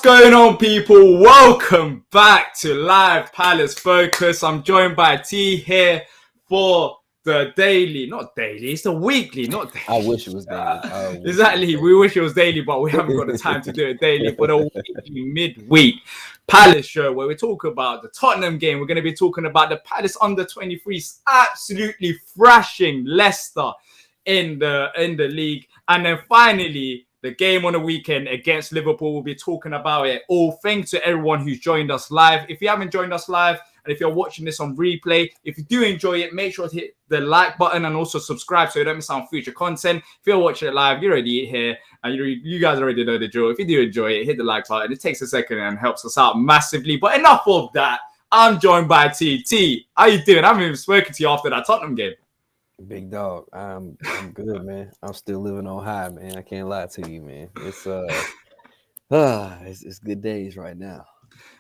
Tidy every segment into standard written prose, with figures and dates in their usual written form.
Going on, people? Welcome back to Live Palace Focus. I'm joined by T here for the daily, not daily, it's the weekly, not daily. I wish it was daily. Exactly, we wish it was daily, but we haven't got the time to do it daily. For the weekly midweek Palace show, where we talk about the Tottenham game, we're going to be talking about the Palace under 23s absolutely thrashing Leicester in the league, and then finally the game on the weekend against Liverpool. We'll be talking about it all. Thanks to everyone who's joined us live. If you haven't joined us live, and if you're watching this on replay, if you do enjoy it, make sure to hit the like button and also subscribe so you don't miss out on future content. If you're watching it live, you're already here, and you guys already know the drill. If you do enjoy it, hit the like button. It takes a second and helps us out massively. But enough of that. I'm joined by T. T, how you doing? I haven't even spoken to you after that Tottenham game. Big dog, I'm good, man. I'm still living on high, man. I can't lie to you, man. It's good days right now.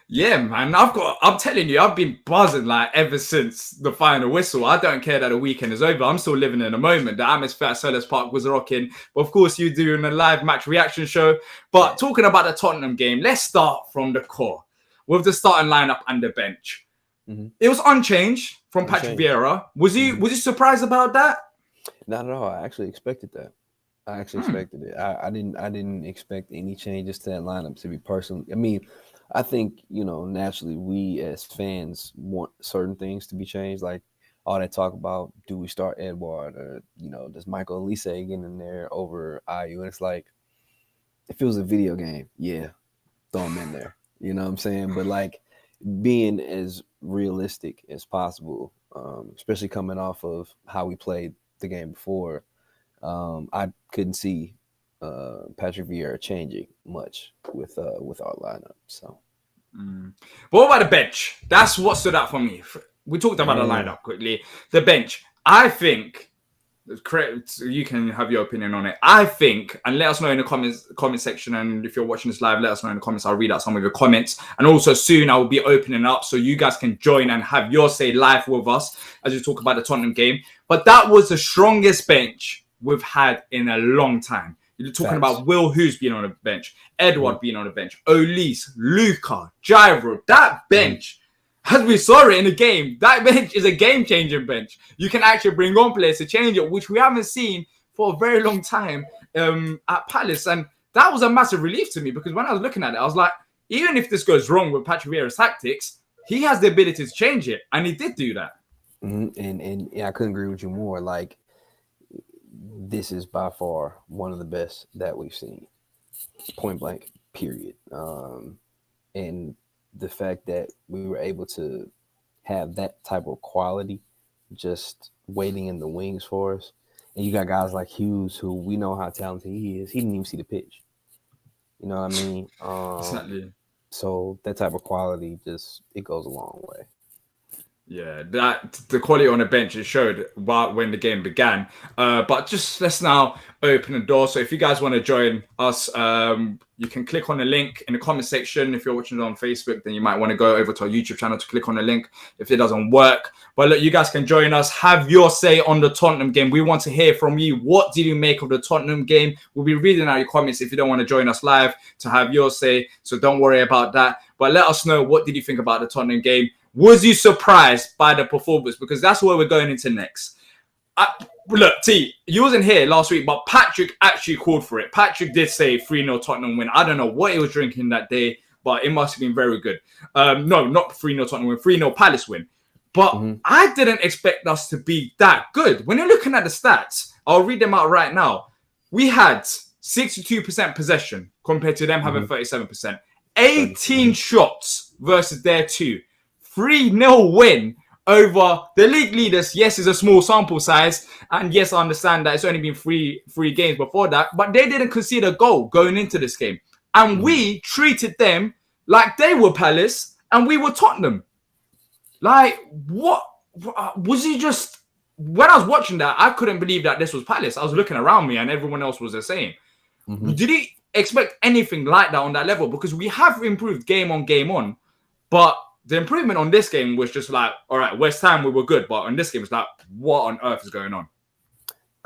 Yeah, man. I'm telling you, I've been buzzing like ever since the final whistle. I don't care that the weekend is over. I'm still living in the moment. The atmosphere at Selhurst Park was rocking. But of course, you doing a live match reaction show. But talking about the Tottenham game, let's start from the core with the starting lineup and the bench. Mm-hmm. It was unchanged from Patrick Vieira. Was you surprised about that? Not at all. I actually expected that. I actually expected it. I didn't expect any changes to that lineup, to be personally. I mean, I think, naturally we as fans want certain things to be changed. Like all that talk about, do we start Edouard or, does Michael Elise get in there over IU? And it's like, if it was a video game, yeah, throw him in there. You know what I'm saying? But like being as realistic as possible, especially coming off of how we played the game before, I couldn't see Patrick Vieira changing much with our lineup. So, but what about the bench? That's what stood out for me. We talked about the lineup quickly. The bench, I think. You can have your opinion on it. I think, and let us know in the comment section. And if you're watching this live, let us know in the comments. I'll read out some of your comments. And also soon I will be opening up so you guys can join and have your say live with us as we talk about the Tottenham game. But that was the strongest bench we've had in a long time. You're talking about Will, who's been on the bench, Edouard being on the bench, Olise, Luca, Gyro. That bench. As we saw it in the game, that bench is a game-changing bench. You can actually bring on players to change it, which we haven't seen for a very long time at Palace. And that was a massive relief to me because when I was looking at it, I was like, even if this goes wrong with Patrick Vieira's tactics, he has the ability to change it. And he did do that. Mm-hmm. And I couldn't agree with you more. Like, this is by far one of the best that we've seen. Point blank, period. And the fact that we were able to have that type of quality just waiting in the wings for us. And you got guys like Hughes, who we know how talented he is. He didn't even see the pitch. You know what I mean? Exactly. So that type of quality it goes a long way. Yeah, the quality on the bench, it showed when the game began. But just let's now open the door. So if you guys want to join us, you can click on the link in the comment section. If you're watching it on Facebook, then you might want to go over to our YouTube channel to click on the link if it doesn't work. But look, you guys can join us. Have your say on the Tottenham game. We want to hear from you. What did you make of the Tottenham game? We'll be reading out your comments if you don't want to join us live to have your say. So don't worry about that. But let us know, what did you think about the Tottenham game? Was you surprised by the performance? Because that's where we're going into next. Look, T, you wasn't here last week, but Patrick actually called for it. Patrick did say 3-0 Tottenham win. I don't know what he was drinking that day, but it must have been very good. No, not 3-0 Tottenham win, 3-0 Palace win. But I didn't expect us to be that good. When you're looking at the stats, I'll read them out right now. We had 62% possession compared to them having 37%. 18 shots versus their 2. 3-0 win over the league leaders. Yes, it's a small sample size. And yes, I understand that it's only been three games before that. But they didn't concede a goal going into this game. And we treated them like they were Palace and we were Tottenham. Like, what? Was he just... When I was watching that, I couldn't believe that this was Palace. I was looking around me and everyone else was the same. Did he expect anything like that on that level? Because we have improved game on. But the improvement on this game was just like, all right, West Ham, we were good. But on this game, it's like, what on earth is going on?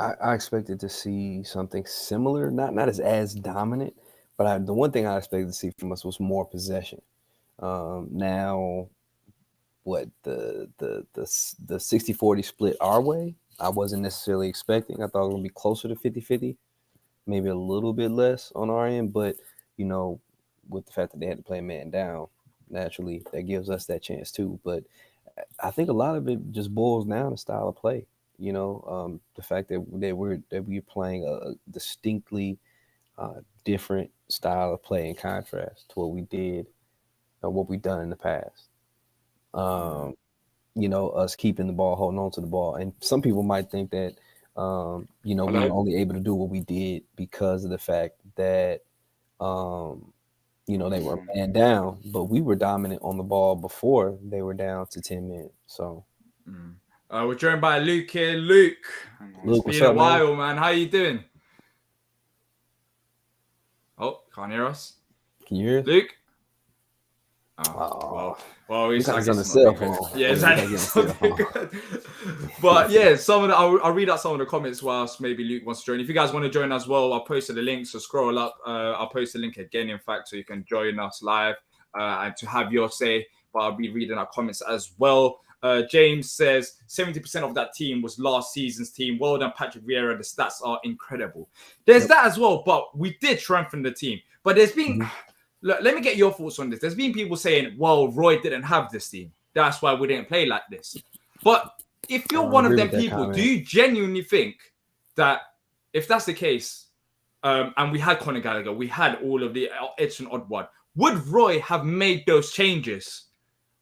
I expected to see something similar, not as dominant, But the one thing I expected to see from us was more possession. Now, what the 60-40 split our way, I wasn't necessarily expecting. I thought it was going to be closer to 50-50, maybe a little bit less on our end. But, with the fact that they had to play a man down, naturally, that gives us that chance too. But I think a lot of it just boils down to style of play. The fact that we're playing a distinctly different style of play in contrast to what we did or what we've done in the past. Us keeping the ball, holding on to the ball. And some people might think that, we were only able to do what we did because of the fact that, they were man down, but we were dominant on the ball before they were down to 10 men. So we're joined by Luke here. Luke, it's been a while, man. How you doing? Oh, can't hear us. Can you hear us? Luke? Well, he's on the cell phone. Yeah, exactly. But yeah, I'll read out some of the comments whilst maybe Luke wants to join. If you guys want to join as well, I'll post the link. So scroll up. I'll post the link again, in fact, so you can join us live and to have your say. But I'll be reading our comments as well. James says 70% of that team was last season's team. Well done, Patrick Vieira. The stats are incredible. There's that as well, but we did strengthen the team. But there's been... Look, let me get your thoughts on this. There's been people saying, well, Roy didn't have this team. That's why we didn't play like this. But if you're one of them people, do you genuinely think that if that's the case, and we had Conor Gallagher, we had all of the Odsonne Edouard, would Roy have made those changes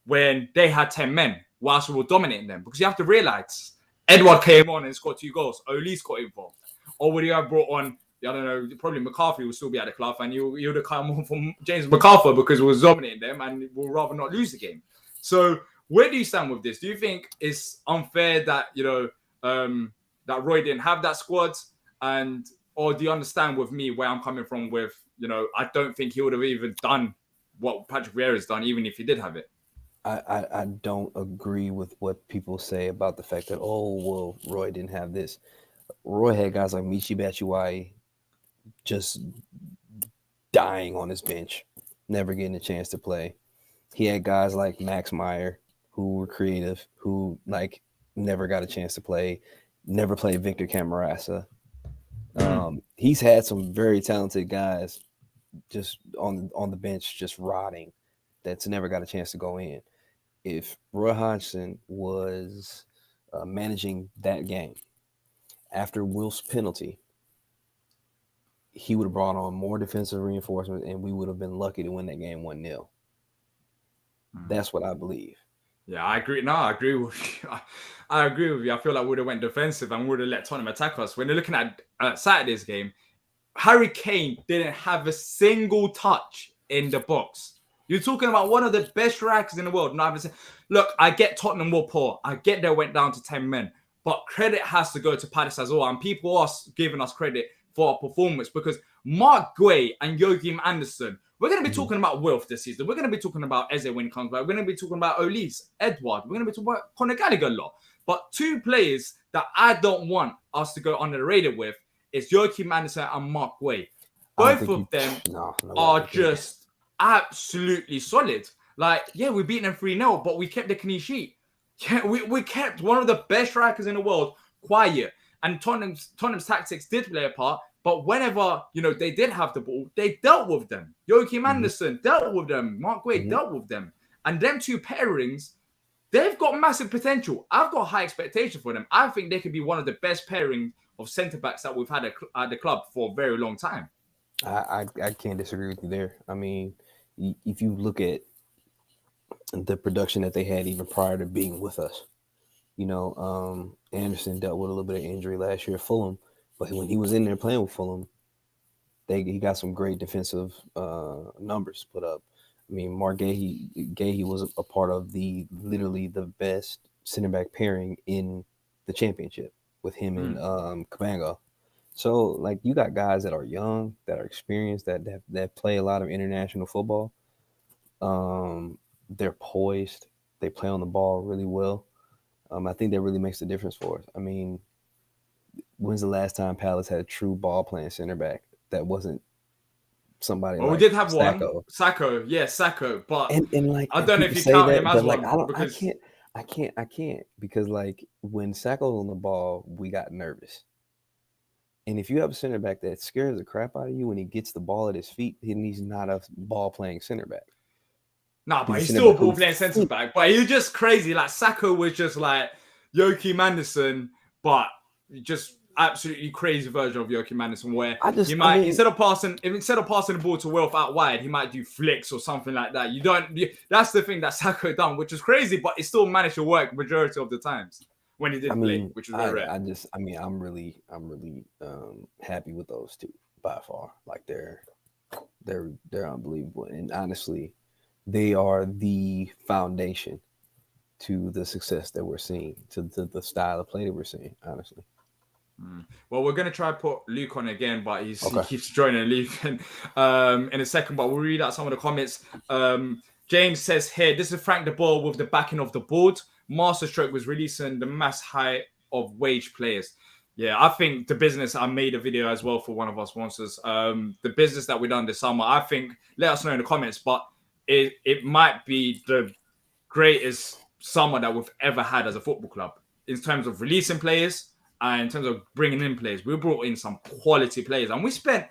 when they had 10 men whilst we were dominating them? Because you have to realize, Edouard came on and scored 2 goals. Ole's got involved. Or would you have brought on... I don't know, probably McCarthy will still be at the club and you would have come on from James McArthur because we were dominating them and we'll rather not lose the game. So where do you stand with this? Do you think it's unfair that, that Roy didn't have that squad? Or do you understand with me where I'm coming from with, I don't think he would have even done what Patrick Vieira has done, even if he did have it. I don't agree with what people say about the fact that, Roy didn't have this. Roy had guys like Michy Batshuayi just dying on his bench, never getting a chance to play. He had guys like Max Meyer who were creative, who never got a chance to play, never played Victor Camarasa. He's had some very talented guys just on the bench, just rotting, that's never got a chance to go in. If Roy Hodgson was managing that game after Wilf's penalty, he would have brought on more defensive reinforcements, and we would have been lucky to win that game 1-0. That's what I believe. Yeah, I agree. No, I agree with you. I agree with you. I feel like we would have went defensive and would have let Tottenham attack us. When you're looking at Saturday's game, Harry Kane didn't have a single touch in the box. You're talking about one of the best strikers in the world. Look, I get Tottenham were poor. I get they went down to 10 men. But credit has to go to Palace as well. And people are giving us credit for our performance because Mark Guay and Joachim Andersen, we're going to be talking about Wilf this season. We're going to be talking about Eze when he comes back. We're going to be talking about Olis, Edouard. We're going to be talking about Conor Gallagher a lot. But 2 players that I don't want us to go under the radar with is Joachim Andersen and Mark Guay. Both of them are just absolutely solid. We beat them 3-0, but we kept the clean sheet. Yeah, we kept one of the best strikers in the world quiet. And Tottenham's tactics did play a part. But whenever, they did have the ball, they dealt with them. Joachim Andersen dealt with them. Mark Guay dealt with them. And them 2 pairings, they've got massive potential. I've got high expectations for them. I think they could be one of the best pairings of centre-backs that we've had at the club for a very long time. I can't disagree with you there. I mean, if you look at the production that they had even prior to being with us, Anderson dealt with a little bit of injury last year at Fulham, but when he was in there playing with Fulham, he got some great defensive numbers put up. I mean, Mark Gahey was a part of literally the best center back pairing in the championship with him and Tanganga. So, you got guys that are young, that are experienced, that play a lot of international football. They're poised. They play on the ball really well. I think that really makes the difference for us. I mean, when's the last time Palace had a true ball-playing center back that wasn't somebody Well, we like did have Sacco. one, Sacco, yeah, Sacco, but And like, I don't know if you count him as one because I can't because like when Sacco's on the ball, we got nervous. And if you have a center back that scares the crap out of you when he gets the ball at his feet, then he's not a ball playing center back. Nah, but he's still a ball playing centre back. But he was just crazy. Like Sacco was just like Joachim Anderson, but just absolutely crazy version of Joachim Anderson, where instead of passing the ball to Wilf out wide, he might do flicks or something like that. That's the thing that Sacco done, which is crazy, but it still managed to work majority of the times when he did play, which is very rare. I'm really happy with those two by far. Like they're unbelievable, and honestly, they are the foundation to the success that we're seeing, to the style of play that we're seeing, honestly. Well, we're going to try to put Luke on again, but he keeps joining Luke in a second, but we'll read out some of the comments. James says here, this is Frank de Boer with the backing of the board. Masterstroke was releasing the mass height of wage players. Yeah, I think the business, I made a video as well for one of our sponsors. The business that we done this summer, I think, let us know in the comments, but it might be the greatest summer that we've ever had as a football club in terms of releasing players and in terms of bringing in players. We brought in some quality players and we spent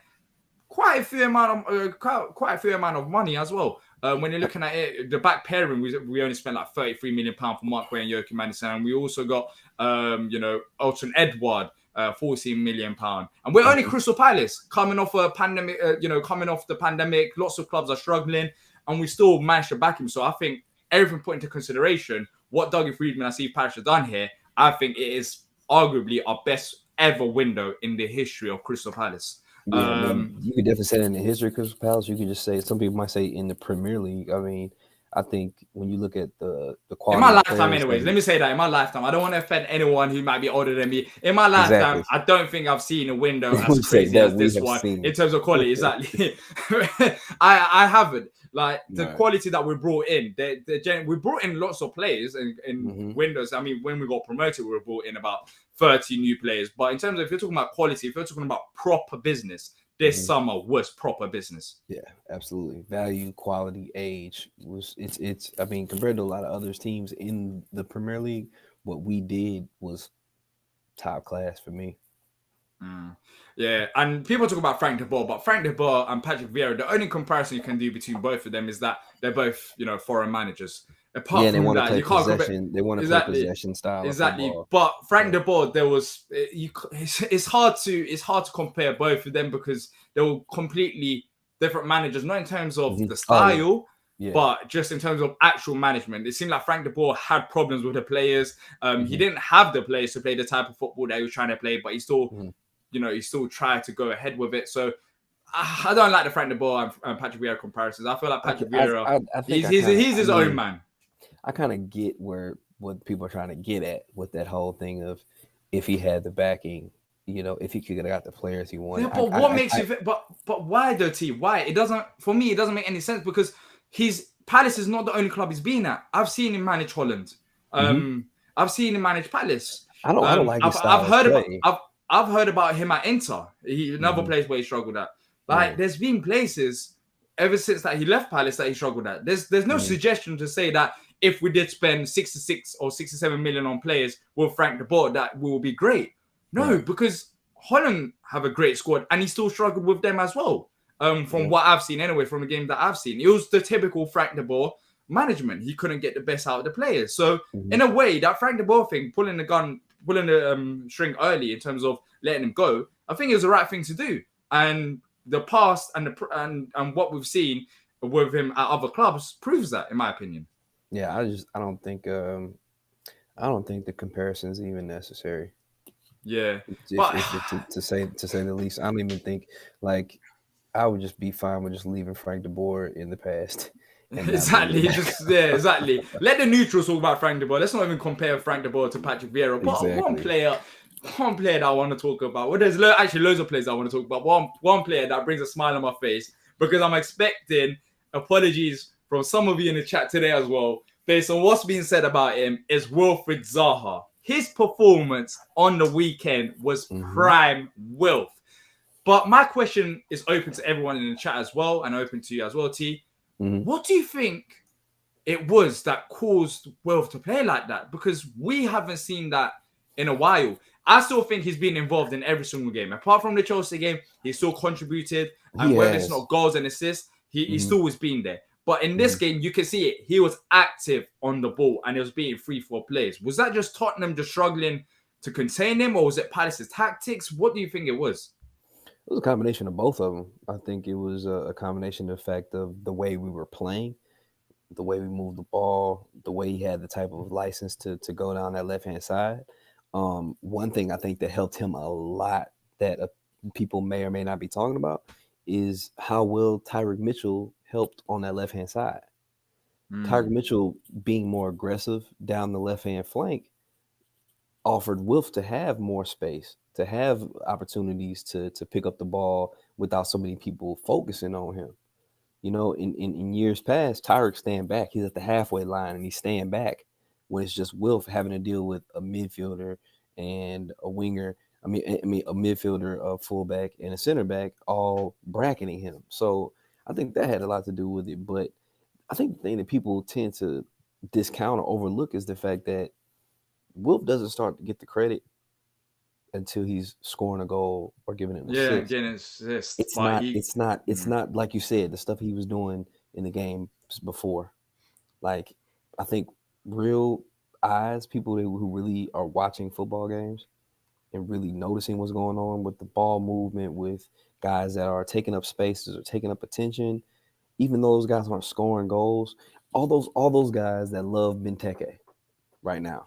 quite a fair amount of money as well. When you're looking at it, the back pairing, we only spent like £33 million for Mark Way and Joachim Anderson, and we also got Odsonne Edouard, £14 million, and we're only Crystal Palace coming off a pandemic. Coming off the pandemic, lots of clubs are struggling, and we still managed to back him. So I think everything put into consideration, what Dougie Friedman and Steve Parish have done here, I think it is arguably our best ever window in the history of Crystal Palace. Yeah, you could definitely say it in the history of Crystal Palace. You could just say, some people might say in the Premier League. I mean, I think when you look at the quality in my lifetime, anyways, let me say that in my lifetime, I don't want to offend anyone who might be older than me. In my lifetime, I don't think I've seen a window as crazy as this one in terms of quality. Exactly, I haven't. Like the quality that we brought in, we brought in lots of players in windows. I mean, when we got promoted, we brought in about 30 new players. But in terms of, if you're talking about quality, if you're talking about proper business, this summer was proper business. Yeah, absolutely. Value, quality, age it's. I mean, compared to a lot of other teams in the Premier League, what we did was top class for me. Yeah, and people talk about Frank de Boer, but Frank de Boer and Patrick Vieira, the only comparison you can do between both of them is that they're both, foreign managers. Apart from that, you can't compare. They want to play possession style. Exactly, but Frank de Boer, it's hard to compare both of them because they were completely different managers, not in terms of the style. But just in terms of actual management. It seemed like Frank de Boer had problems with the players. He didn't have the players to play the type of football that he was trying to play, but he still, he still tried to go ahead with it. So I don't like the Frank de Boer and Patrick Vieira comparisons. I feel like Patrick Vieira, he's his own man. I kind of get what people are trying to get at with that whole thing of if he had the backing, if he could have got the players he wanted. Yeah, but why though, T? Why? It doesn't make any sense because Palace is not the only club he's been at. I've seen him manage Holland. I've seen him manage Palace. I don't like his style. I've heard about him at Inter. Another place where he struggled at. There's been places ever since that he left Palace that he struggled at. There's no suggestion to say that if we did spend 66 or 67 million on players with Frank de Boer, that will be great. No, because Holland have a great squad and he still struggled with them as well. From what I've seen anyway, from the game that I've seen, it was the typical Frank de Boer management. He couldn't get the best out of the players. So in a way, that Frank de Boer thing, pulling the string early in terms of letting him go, I think it was the right thing to do. And the past and what we've seen with him at other clubs proves that, in my opinion. Yeah, I don't think the comparison is even necessary. Yeah, to say the least. I don't even think I would just be fine with just leaving Frank de Boer in the past. Exactly. Exactly. Let the neutrals talk about Frank de Boer. Let's not even compare Frank de Boer to Patrick Vieira. But one player that I want to talk about. Well, there's actually loads of players I want to talk about. One player that brings a smile on my face because I'm expecting apologies from some of you in the chat today as well, based on what's being said about him, is Wilfried Zaha. His performance on the weekend was prime Wilf. But my question is open to everyone in the chat as well, and open to you as well, T. What do you think it was that caused Wilf to play like that? Because we haven't seen that in a while. I still think he's been involved in every single game. Apart from the Chelsea game, he still contributed. And whether it's not goals and assists, he still was being there. But in this game, you can see it. He was active on the ball and he was beating 3-4 players. Was that just Tottenham just struggling to contain him, or was it Palace's tactics? What do you think it was? It was a combination of both of them. I think it was a combination of the fact of the way we were playing, the way we moved the ball, the way he had the type of license to go down that left-hand side. One thing I think that helped him a lot that people may or may not be talking about is how well Tyrick Mitchell helped on that left-hand side. Tyrick Mitchell being more aggressive down the left-hand flank offered Wilf to have more space, to have opportunities to pick up the ball without so many people focusing on him. You know, in years past, Tyrick staying back. He's at the halfway line and he's staying back when it's just Wilf having to deal with a midfielder and a winger. I mean, a midfielder, a fullback, and a center back all bracketing him. So I think that had a lot to do with it. But I think the thing that people tend to discount or overlook is the fact that Wilf doesn't start to get the credit until he's scoring a goal or giving an assist. Yeah, getting an assist. It's not like you said, the stuff he was doing in the game before. Like, I think real eyes, people who really are watching football games and really noticing what's going on with the ball movement, with guys that are taking up spaces or taking up attention, even though those guys aren't scoring goals, all those guys that love Benteke right now.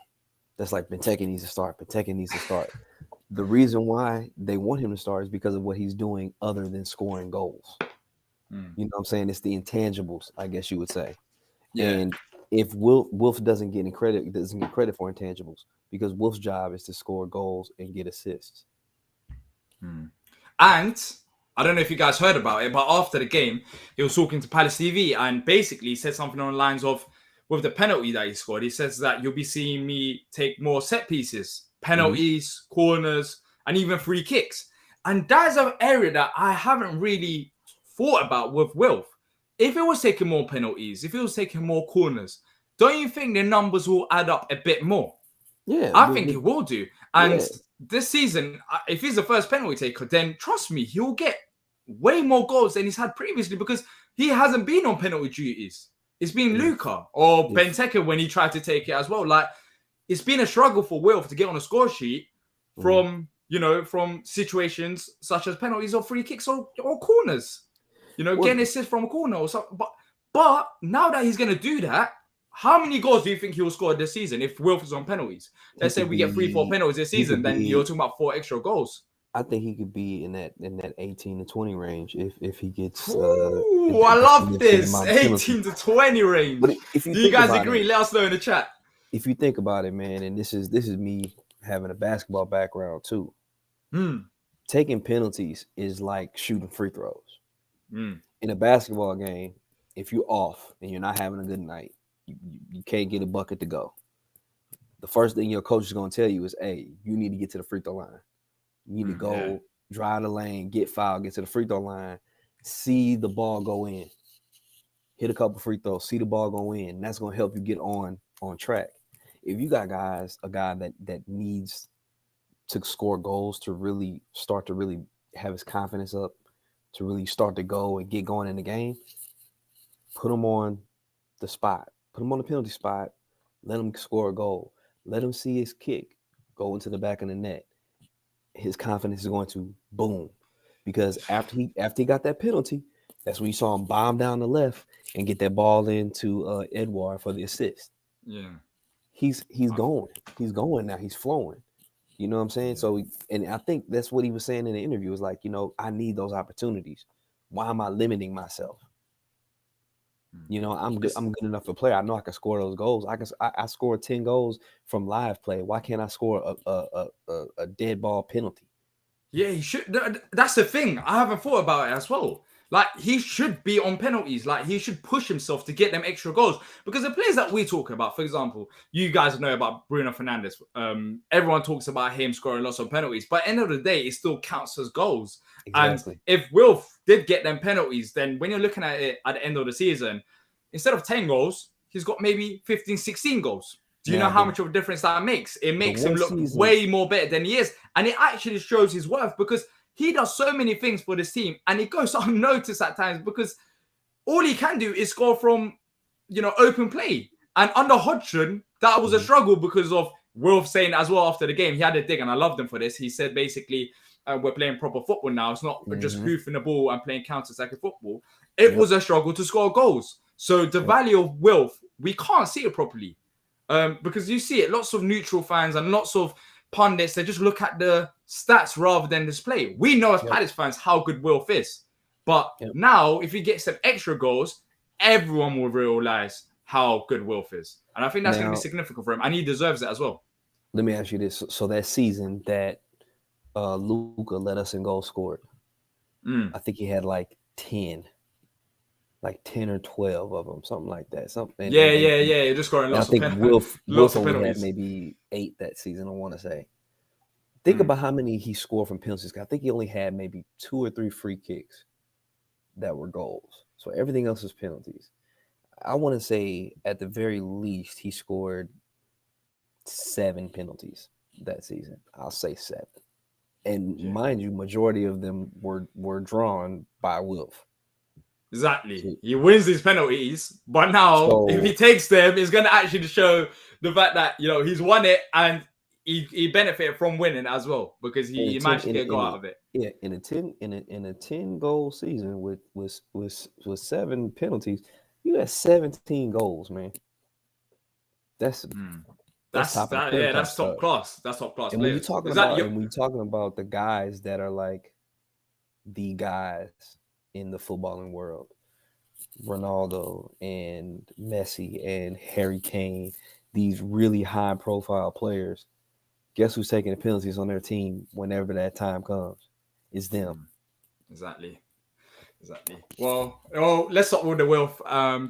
That's like Benteke needs to start. Benteke needs to start. The reason why they want him to start is because of what he's doing other than scoring goals. You know what I'm saying? It's the intangibles, I guess you would say. Yeah. And if Wilf doesn't get credit for intangibles, because Wilf's job is to score goals and get assists. And I don't know if you guys heard about it, but after the game, he was talking to Palace TV and basically said something on the lines of, with the penalty that he scored, he says that you'll be seeing me take more set pieces, penalties, corners, and even free kicks. And that's an area that I haven't really thought about with Wilf. If it was taking more penalties, if it was taking more corners, don't you think the numbers will add up a bit more? Yeah. I think it will do. And this season, if he's the first penalty taker, then trust me, he'll get way more goals than he's had previously because he hasn't been on penalty duties. It's been Luka or Benteke when he tried to take it as well. Like, it's been a struggle for Wilf to get on a score sheet from, from situations such as penalties or free kicks or corners. Getting assist from a corner or something. But now that he's going to do that, how many goals do you think he will score this season if Wilf is on penalties? Let's say we get 3-4 penalties this season, then you're talking about 4 extra goals. I think he could be in that 18 to 20 range if he gets. I love this 18 to 20 range. But do you guys agree? Let us know in the chat. If you think about it, man, and this is me having a basketball background too. Taking penalties is like shooting free throws. In a basketball game, if you're off and you're not having a good night, you can't get a bucket to go. The first thing your coach is going to tell you is, hey, you need to get to the free throw line. You need to go drive the lane, get fouled, get to the free throw line, see the ball go in, hit a couple free throws, see the ball go in. And that's going to help you get on track. If you got a guy that needs to score goals to really start to really have his confidence up, to really start to go and get going in the game, put him on the spot. Put him on the penalty spot. Let him score a goal. Let him see his kick go into the back of the net. His confidence is going to boom, because after he got that penalty, that's when you saw him bomb down the left and get that ball into Edouard for the assist. Yeah, he's going. He's going now. He's flowing. You know what I'm saying? So, and I think that's what he was saying in the interview. Is like, I need those opportunities. Why am I limiting myself? I'm good enough to play. I know I can score those goals. I scored 10 goals from live play. Why can't I score a dead ball penalty? Yeah, he should. That's the thing. I haven't thought about it as well. Like, he should be on penalties. Like, he should push himself to get them extra goals. Because the players that we talk about, for example, you guys know about Bruno Fernandes. Everyone talks about him scoring lots of penalties. But at the end of the day, it still counts as goals. Exactly. And if Wilf did get them penalties, then when you're looking at it at the end of the season, instead of 10 goals, he's got maybe 15, 16 goals. Do you know how much of a difference that makes? It makes him look way more better than he is. And it actually shows his worth because he does so many things for this team and it goes unnoticed at times because all he can do is score from, open play. And under Hodgson, that was a struggle because of Wilf saying as well after the game, he had a dig and I loved him for this. He said basically, we're playing proper football now. It's not just hoofing the ball and playing counter-attacking football. It was a struggle to score goals. So the value of Wilf, we can't see it properly. Because you see it, lots of neutral fans and lots of pundits, they just look at the stats rather than display. We know as Palace fans how good Wilf is. But now, if he gets some extra goals, everyone will realise how good Wilf is. And I think that's going to be significant for him. And he deserves it as well. Let me ask you this. So that season that Luka led us in goals scored, I think he had like 10 or 12 of them, something like that. Something. Yeah. You're just scoring lots of penalties. I think Wilf only had maybe 8 that season, I want to say. Think about how many he scored from penalties. I think he only had maybe 2 or 3 free kicks that were goals. So everything else is penalties. I want to say at the very least he scored 7 penalties that season. I'll say 7. And mind you, majority of them were drawn by Wilf. Exactly. He wins these penalties, but now if he takes them, it's going to actually show the fact that, he's won it and he benefited from winning as well because he managed to get a goal out of it. Yeah, in a 10 goal season with 7 penalties, you had 17 goals, man. That's top class. That's top class. And when you're talking about the guys that are like the guys in the footballing world, Ronaldo and Messi and Harry Kane, these really high profile players, guess who's taking the penalties on their team whenever that time comes? It's them. Exactly. Well, let's start with the Wilf to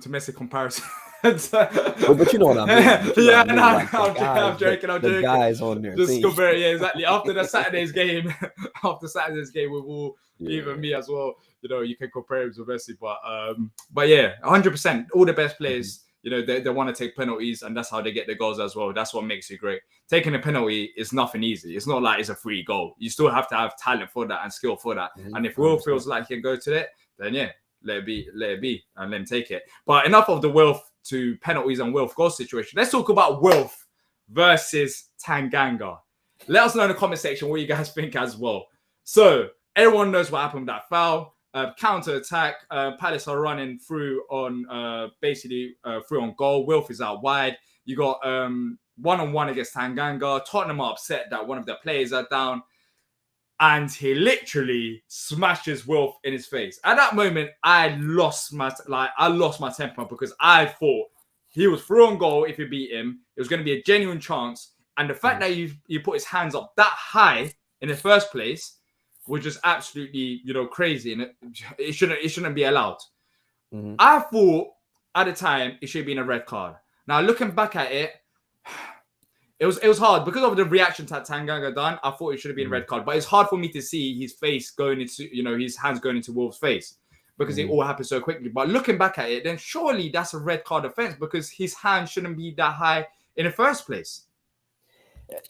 Messi comparison. but you know what I mean. I'm joking. The guys on their team. Exactly. After Saturday's game, we will, even me as well, you can compare him to Messi. But yeah, 100%. All the best players, they want to take penalties, and that's how they get the goals as well. That's what makes it great. Taking a penalty is nothing easy. It's not like it's a free goal. You still have to have talent for that and skill for that. And if Will feels like he can go to it, then let it be, and let him take it. But enough of the Wilf to penalties and Wilf goal situation. Let's talk about Wilf versus Tanganga. Let us know in the comment section what you guys think as well. So everyone knows what happened with that foul. Counter attack. Palace are running through on through on goal. Wilf is out wide. You got 1-on-1 against Tanganga. Tottenham are upset that one of their players are down. And he literally smashes Wilf in his face. At that moment, I lost my temper because I thought he was through on goal. If you beat him, it was going to be a genuine chance. And the fact that you put his hands up that high in the first place was just absolutely crazy, and it shouldn't be allowed. I thought at the time it should have been a red card. Now looking back at it. It was hard because of the reaction that Tanganga done. I thought it should have been a red card, but it's hard for me to see his face going into, his hands going into Wolves' face because it all happened so quickly. But looking back at it, then surely that's a red card offense because his hand shouldn't be that high in the first place.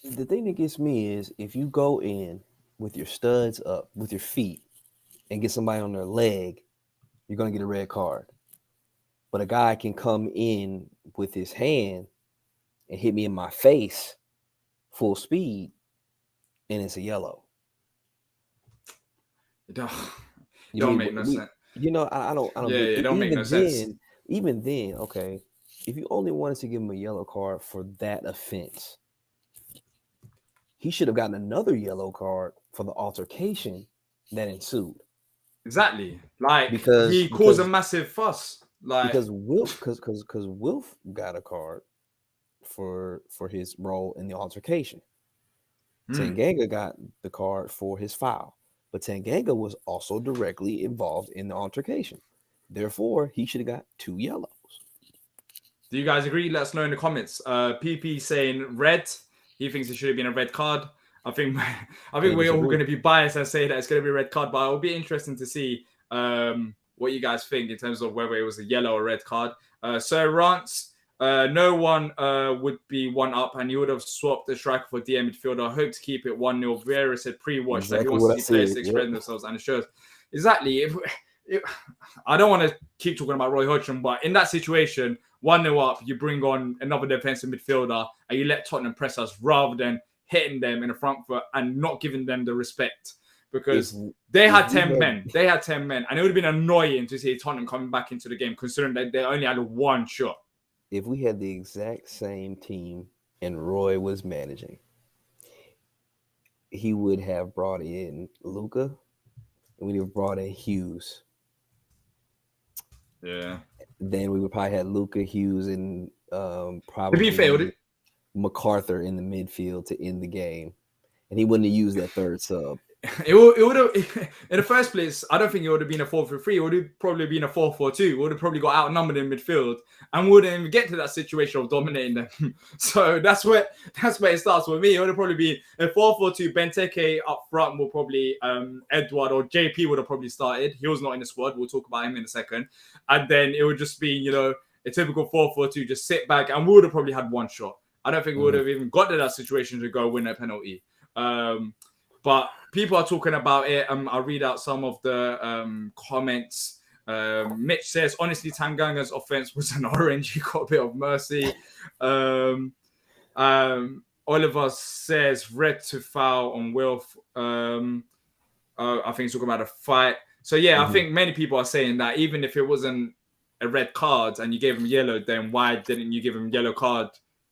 The thing that gets me is if you go in with your studs up, with your feet, and get somebody on their leg, you're going to get a red card. But a guy can come in with his hand and hit me in my face full speed, and it's a yellow. It don't make no sense. I don't. It don't make no sense. Even then, okay, if you only wanted to give him a yellow card for that offense, he should have gotten another yellow card for the altercation that ensued. Exactly, because he caused a massive fuss. Because Wilf got a card for his role in the altercation. Tanganga got the card for his foul. but Tanganga was also directly involved in the altercation. Therefore, he should have got 2 yellows. Do you guys agree? Let us know in the comments. PP saying red. He thinks it should have been a red card. I think we're all going to be biased and say that it's going to be a red card, but it'll be interesting to see what you guys think in terms of whether it was a yellow or red card. Sir Rance, no one would be one up, and you would have swapped the striker for DM midfielder. I hope to keep it 1-0. Vieira said pre-watch that he wants to see players express themselves, and it shows. Exactly. I don't want to keep talking about Roy Hodgson, but in that situation, 1-0 up, you bring on another defensive midfielder and you let Tottenham press us rather than hitting them in the front foot and not giving them the respect, because they had 10 men. They had 10 men, and it would have been annoying to see Tottenham coming back into the game, considering that they only had one shot. If we had the exact same team and Roy was managing, he would have brought in Luka and we'd have brought in Hughes. Yeah. Then we would probably have Luka, Hughes, and probably to be fair, MacArthur in the midfield to end the game, and he wouldn't have used that third sub. It would have, in the first place, I don't think it would have been a 4-3-3. It would have probably been a 4-4-2. We would have probably got outnumbered in midfield and wouldn't even get to that situation of dominating them. So that's where it starts with me. It would have probably been a 4-4-2. Benteke up front will probably Edouard or JP would have probably started. He was not in the squad. We'll talk about him in a second. And then it would just be, a typical 4-4-2, just sit back, and we would have probably had one shot. I don't think we would have even got to that situation to go win a penalty. But people are talking about it. I'll read out some of the comments. Mitch says, honestly, Tanganga's offense was an orange. He got a bit of mercy. Oliver says, red to foul on Wilf. I think he's talking about a fight. So, yeah, I think many people are saying that even if it wasn't a red card and you gave him yellow, then why didn't you give him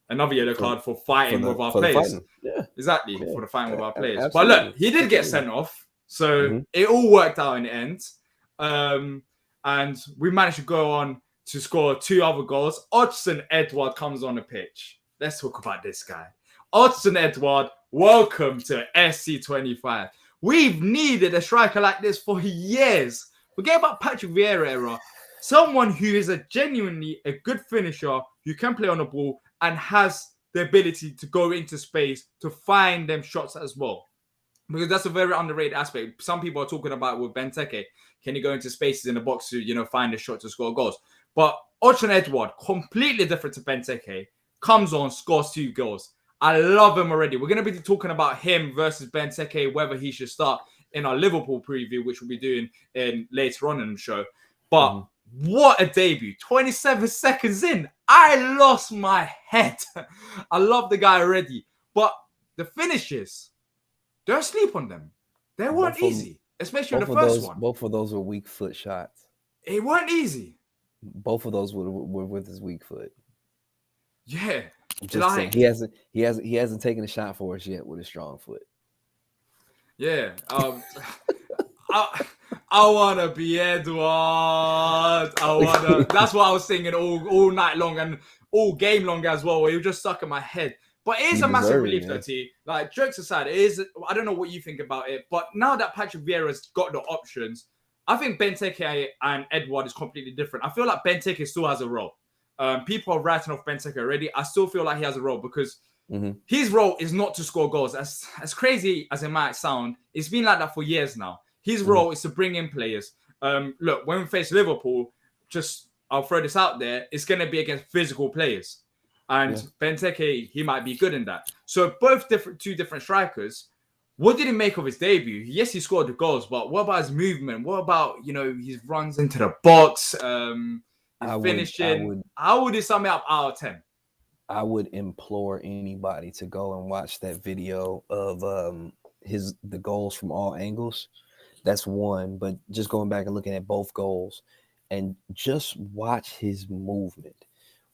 another yellow card for fighting with our players? Yeah. Exactly, for the fighting with our players. Absolutely. But look, he did get sent off, so it all worked out in the end. And we managed to go on to score 2 other goals. Odsonne Edouard comes on the pitch. Let's talk about this guy. Odsonne Edouard, welcome to SE25. We've needed a striker like this for years. Forget about Patrick Vieira era. Someone who is genuinely a good finisher, who can play on the ball and has the ability to go into space to find them shots as well. Because that's a very underrated aspect. Some people are talking about with Benteke, can he go into spaces in the box to, find a shot to score goals? But Odsonne Edouard, completely different to Benteke, comes on, scores 2 goals. I love him already. We're going to be talking about him versus Benteke, whether he should start in our Liverpool preview, which we'll be doing later on in the show. But what a debut. 27 seconds in. I lost my head. I love the guy already. But the finishes, don't sleep on them. They weren't easy, especially the first one. Both of those were weak foot shots. It weren't easy. Both of those were with his weak foot. Yeah. Just saying, he hasn't taken a shot for us yet with a strong foot. Yeah. I want to be Edouard. That's what I was singing all night long and all game long as well. Where you just stuck in my head. But it is a massive relief, though, T. Like, jokes aside, it is. I don't know what you think about it, but now that Patrick Vieira's got the options, I think Benteke and Edouard is completely different. I feel like Benteke still has a role. People are writing off Benteke already. I still feel like he has a role because his role is not to score goals. As crazy as it might sound, it's been like that for years now. His role is to bring in players. Look, when we face Liverpool, I'll throw this out there, it's going to be against physical players. And Benteke, he might be good in that. So both two different strikers. What did he make of his debut? Yes, he scored the goals, but what about his movement? What about, his runs into the box, his finishing? How would you sum it up out of 10? I would implore anybody to go and watch that video of the goals from all angles. That's one, but just going back and looking at both goals and just watch his movement.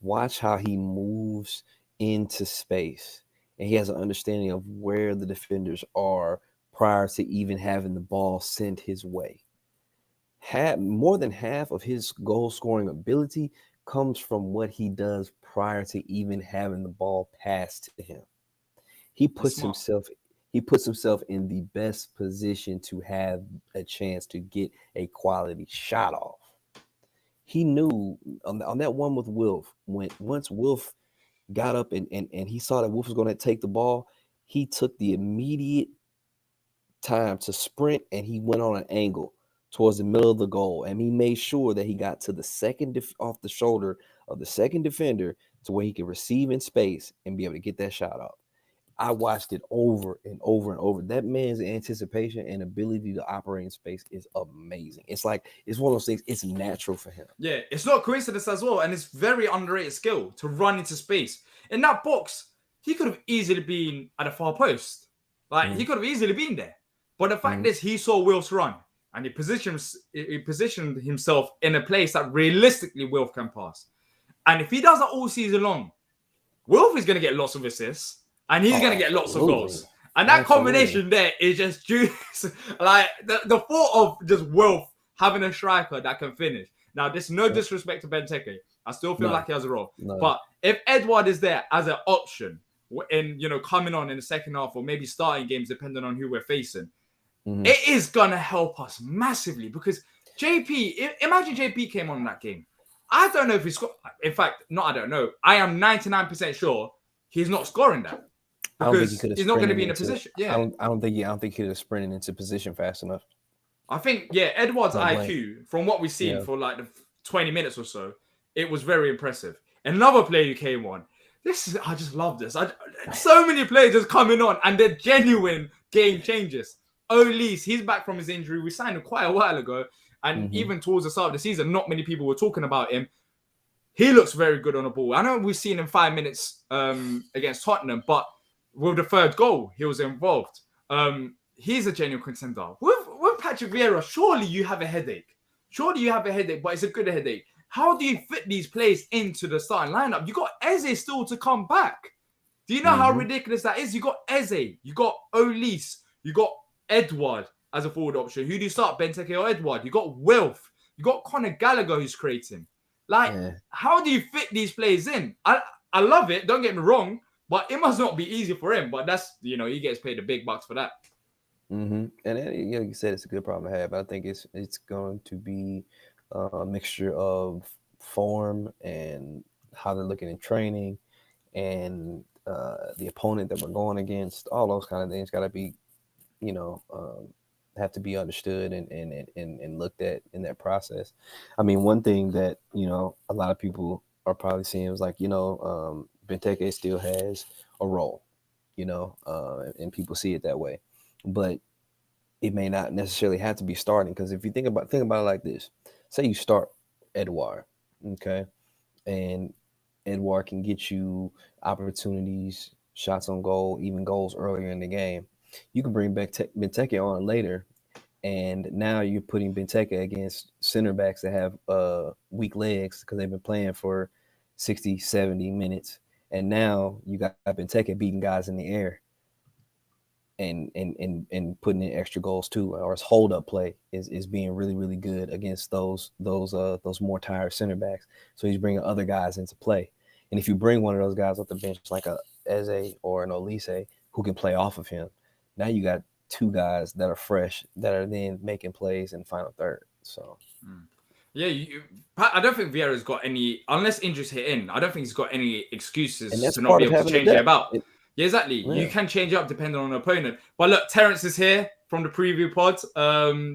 Watch how he moves into space. And he has an understanding of where the defenders are prior to even having the ball sent his way. More than half of his goal scoring ability comes from what he does prior to even having the ball passed to him. He puts himself he puts himself in the best position to have a chance to get a quality shot off. He knew on that one with Wilf, once Wilf got up and he saw that Wilf was going to take the ball, he took the immediate time to sprint and he went on an angle towards the middle of the goal, and he made sure that he got to the second off the shoulder of the second defender to where he could receive in space and be able to get that shot off. I watched it over and over and over. That man's anticipation and ability to operate in space is amazing. It's like, it's one of those things, it's natural for him. Yeah, it's not coincidence as well, and it's very underrated skill to run into space. In that box, he could have easily been at a far post. He could have easily been there. But the fact is, he saw Wilf's run, and he positioned himself in a place that realistically Wilf can pass. And if he does that all season long, Wilf is going to get lots of assists. And he's going to get lots of goals. And that combination there is just juice. Like, the thought of just Wilf having a striker that can finish. Now, this is no disrespect to Benteke. I still feel like he has a role. But if Edouard is there as an option in, coming on in the second half or maybe starting games, depending on who we're facing, it is going to help us massively. Because imagine JP came on in that game. I don't know if he's got, in fact, I don't know. I am 99% sure he's not scoring that. Because he's not going to be in a position. Yeah, I don't think he could have sprinted into position fast enough. I think Edouard's IQ, from what we've seen for like the 20 minutes or so, it was very impressive. Another player who came on. I just love this. So many players just coming on, and they're genuine game changers. Olise, he's back from his injury. We signed him quite a while ago, and even towards the start of the season, not many people were talking about him. He looks very good on the ball. I know we've seen him 5 minutes against Tottenham, but with the third goal, he was involved. He's a genuine contender. With Patrick Vieira, surely you have a headache. But it's a good headache. How do you fit these players into the starting lineup? You got Eze still to come back. Do you know how ridiculous that is? You got Eze, you got Olise, you got Edouard as a forward option. Who do you start, Benteke or Edouard? You got Wilf, you got Conor Gallagher who's creating. How do you fit these players in? I love it, don't get me wrong, but it must not be easy for him. But that's, he gets paid the big bucks for that. And like you said, it's a good problem to have. I think it's going to be a mixture of form and how they're looking in training and the opponent that we're going against. All those kind of things got to be, have to be understood and looked at in that process. I mean, one thing that, a lot of people are probably seeing is like, Benteke still has a role, and people see it that way, but it may not necessarily have to be starting. Because if you think about it like this, say you start Edouard, okay, and Edouard can get you opportunities, shots on goal, even goals earlier in the game. You can bring back Benteke on later, and now you're putting Benteke against center backs that have weak legs because they've been playing for 60, 70 minutes. And now you got Benteke beating guys in the air and putting in extra goals too. Or his hold-up play is being really, really good against those more tired center backs. So he's bringing other guys into play. And if you bring one of those guys off the bench like a Eze or an Olise who can play off of him, now you got two guys that are fresh that are then making plays in the final third. So. Yeah, I don't think Vieira's got any, unless injuries hit in, I don't think he's got any excuses to not be able to change it about. Yeah, exactly. Yeah. You can change it up depending on the opponent. But look, Terence is here from the preview pod.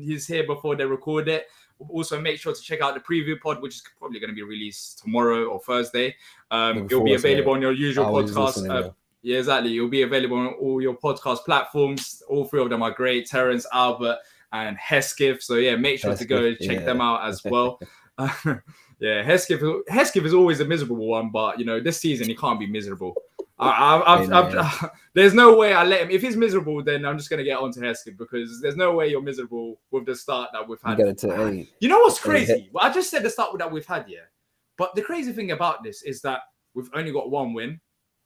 He's here before they record it. Also, make sure to check out the preview pod, which is probably going to be released tomorrow or Thursday. It'll be available on your usual podcast. Yeah, exactly. It'll be available on all your podcast platforms. All three of them are great. Terence, Albert, and Hesketh. So yeah, make sure to go check them out as well. Hesketh is always a miserable one, but this season he can't be miserable. There's no way I let him. If he's miserable, then I'm just gonna get onto Hesketh, because there's no way you're miserable with the start that we've had. You know what's crazy? Well, I just said the start that we've had, but the crazy thing about this is that we've only got one win,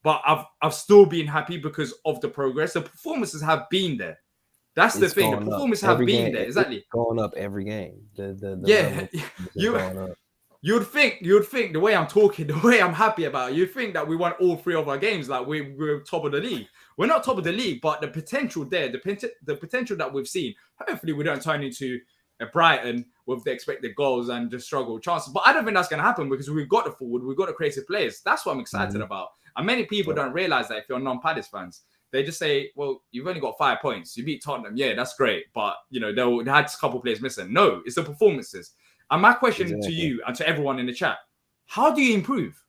but I've still been happy because of the progress. The performances have been there. That's the thing. The performances have been there. Exactly. Going up every game. You'd think the way I'm talking, the way I'm happy about it, you'd think that we won all three of our games, like we're top of the league. We're not top of the league, but the potential there, the potential that we've seen, hopefully we don't turn into a Brighton with the expected goals and just struggle with chances. But I don't think that's going to happen because we've got the forward, we've got the creative players. That's what I'm excited about. And many people don't realize that if you're non-Palace fans. They just say, well, you've only got 5 points. You beat Tottenham. Yeah, that's great. But, you know, they had a couple of players missing. No, it's the performances. And my question to you and to everyone in the chat, how do you improve?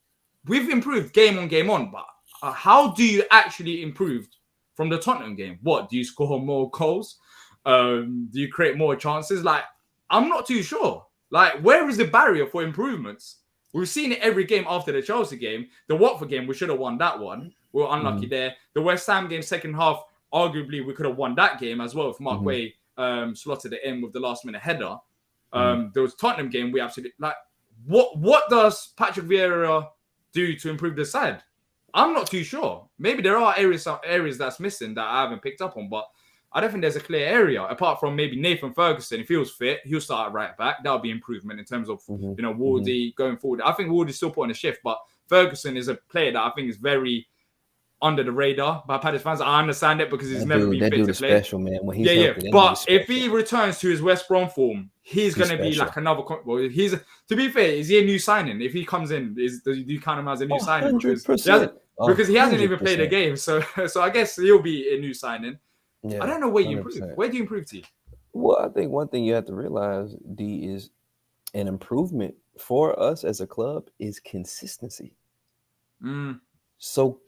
We've improved game on, but how do you actually improve from the Tottenham game? What, do you score more goals? Do you create more chances? Like, I'm not too sure. Like, where is the barrier for improvements? We've seen it every game after the Chelsea game. The Watford game, we should have won that one. We were unlucky there. The West Ham game, second half, arguably we could have won that game as well if Mark Way slotted it in with the last minute header. There was Tottenham game. We absolutely like. What does Patrick Vieira do to improve the side? I'm not too sure. Maybe there are areas that's missing that I haven't picked up on, but I don't think there's a clear area apart from maybe Nathan Ferguson. If he was fit, he'll start at right back. That'll be improvement in terms of you know Wardy going forward. I think Wardy's still putting a shift, but Ferguson is a player that I think is very under the radar by Palace fans. I understand it because he's never been fit to play. Special, man. When he's healthy, but if he returns to his West Brom form, he's going to be like another. Well, he's to be fair, is he a new signing? If he comes in, do you count him as a new signing? Because he hasn't even played a game. So I guess he'll be a new signing. Yeah, I don't know where you improve. Where do you improve to? Well, I think one thing you have to realize, D, is an improvement for us as a club is consistency. So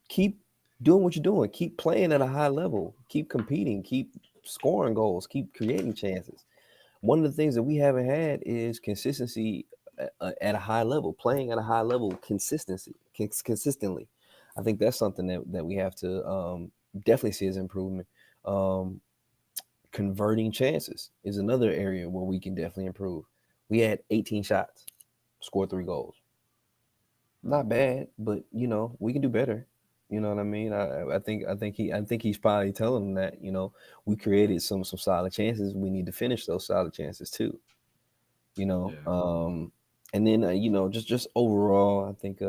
keep doing what you're doing. Keep playing at a high level. Keep competing. Keep scoring goals. Keep creating chances. One of the things that we haven't had is consistency at a high level. Playing at a high level, consistently. I think that's something that we have to definitely see as improvement. Converting chances is another area where we can definitely improve. We had 18 shots, scored 3 goals. Not bad, but you know we can do better. You know what I mean? I think he's probably telling them that we created some solid chances. We need to finish those solid chances too. And then just overall, I think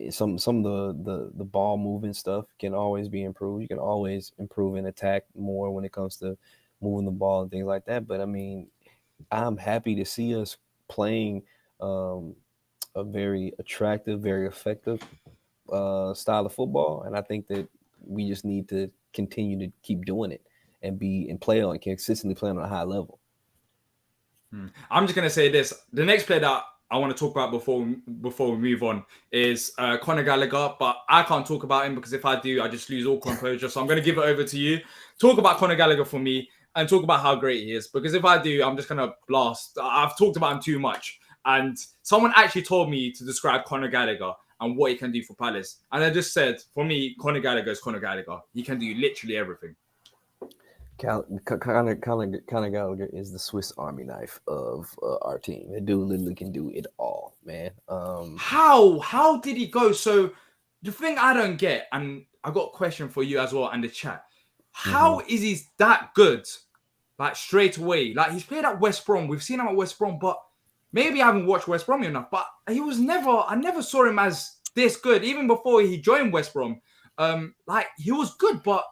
some of the ball movement stuff can always be improved. You can always improve and attack more when it comes to moving the ball and things like that. But I mean, I'm happy to see us playing a very attractive, very effective style of football, and I think that we just need to continue to keep doing it and consistently play on a high level. I'm just gonna say this: the next player that I want to talk about before we move on is Conor Gallagher, but I can't talk about him because if I do, I just lose all composure. So I'm going to give it over to you. Talk about Conor Gallagher for me and talk about how great he is. Because if I do, I'm just going to blast. I've talked about him too much. And someone actually told me to describe Conor Gallagher and what he can do for Palace. And I just said, for me, Conor Gallagher is Conor Gallagher. He can do literally everything. Conor Gallagher is the Swiss Army knife of our team. The dude literally can do it all, man. How did he go? So the thing I don't get, and I got a question for you as well in the chat. How is he that good? Like straight away. Like he's played at West Brom. We've seen him at West Brom, but maybe I haven't watched West Brom enough. But I never saw him as this good. Even before he joined West Brom. Like he was good, but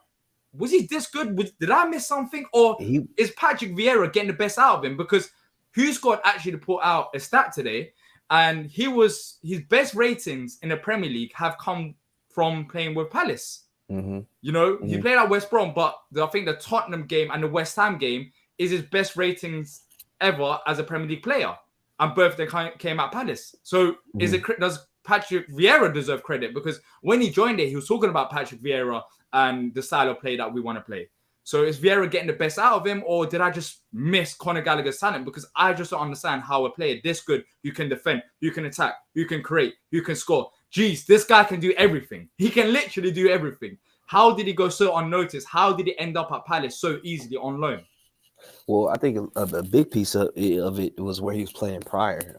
was he this good? Did I miss something? Or is Patrick Vieira getting the best out of him? Because Who's Got actually put out a stat today, and his best ratings in the Premier League have come from playing with Palace. He played at West Brom, but I think the Tottenham game and the West Ham game is his best ratings ever as a Premier League player. And both they came at Palace. So does Patrick Vieira deserve credit? Because when he joined it, he was talking about Patrick Vieira and the style of play that we want to play. So is Vieira getting the best out of him, or did I just miss Conor Gallagher's talent? Because I just don't understand how a player this good, you can defend, you can attack, you can create, you can score. Jeez, this guy can do everything. He can literally do everything. How did he go so unnoticed? How did he end up at Palace so easily on loan? Well, I think a big piece of it was where he was playing prior,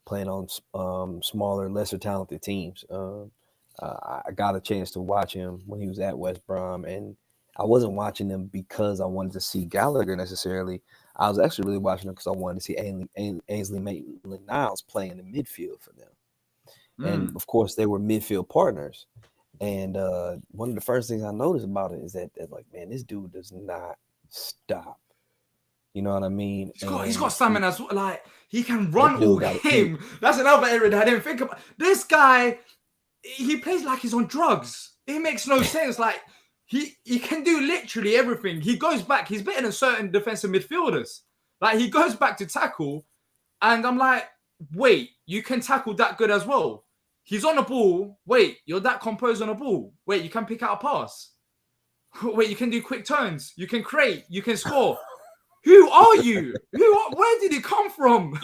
playing on smaller, lesser talented teams. I got a chance to watch him when he was at West Brom, and I wasn't watching him because I wanted to see Gallagher necessarily. I was actually really watching him because I wanted to see Ainsley Maitland-Niles play in the midfield for them. And, of course, they were midfield partners. And one of the first things I noticed about it is that like, man, this dude does not stop. You know what I mean? He's got stamina as well. Like, he can run dude all got game. That's another area that I didn't think about. This guy, he plays like he's on drugs. It makes no sense. Like, he can do literally everything. He goes back. He's better than certain defensive midfielders. Like, he goes back to tackle, and I'm like, wait, you can tackle that good as well. He's on the ball. Wait, you're that composed on the ball. Wait, you can pick out a pass. Wait, you can do quick turns. You can create. You can score. Who are you? Where did he come from?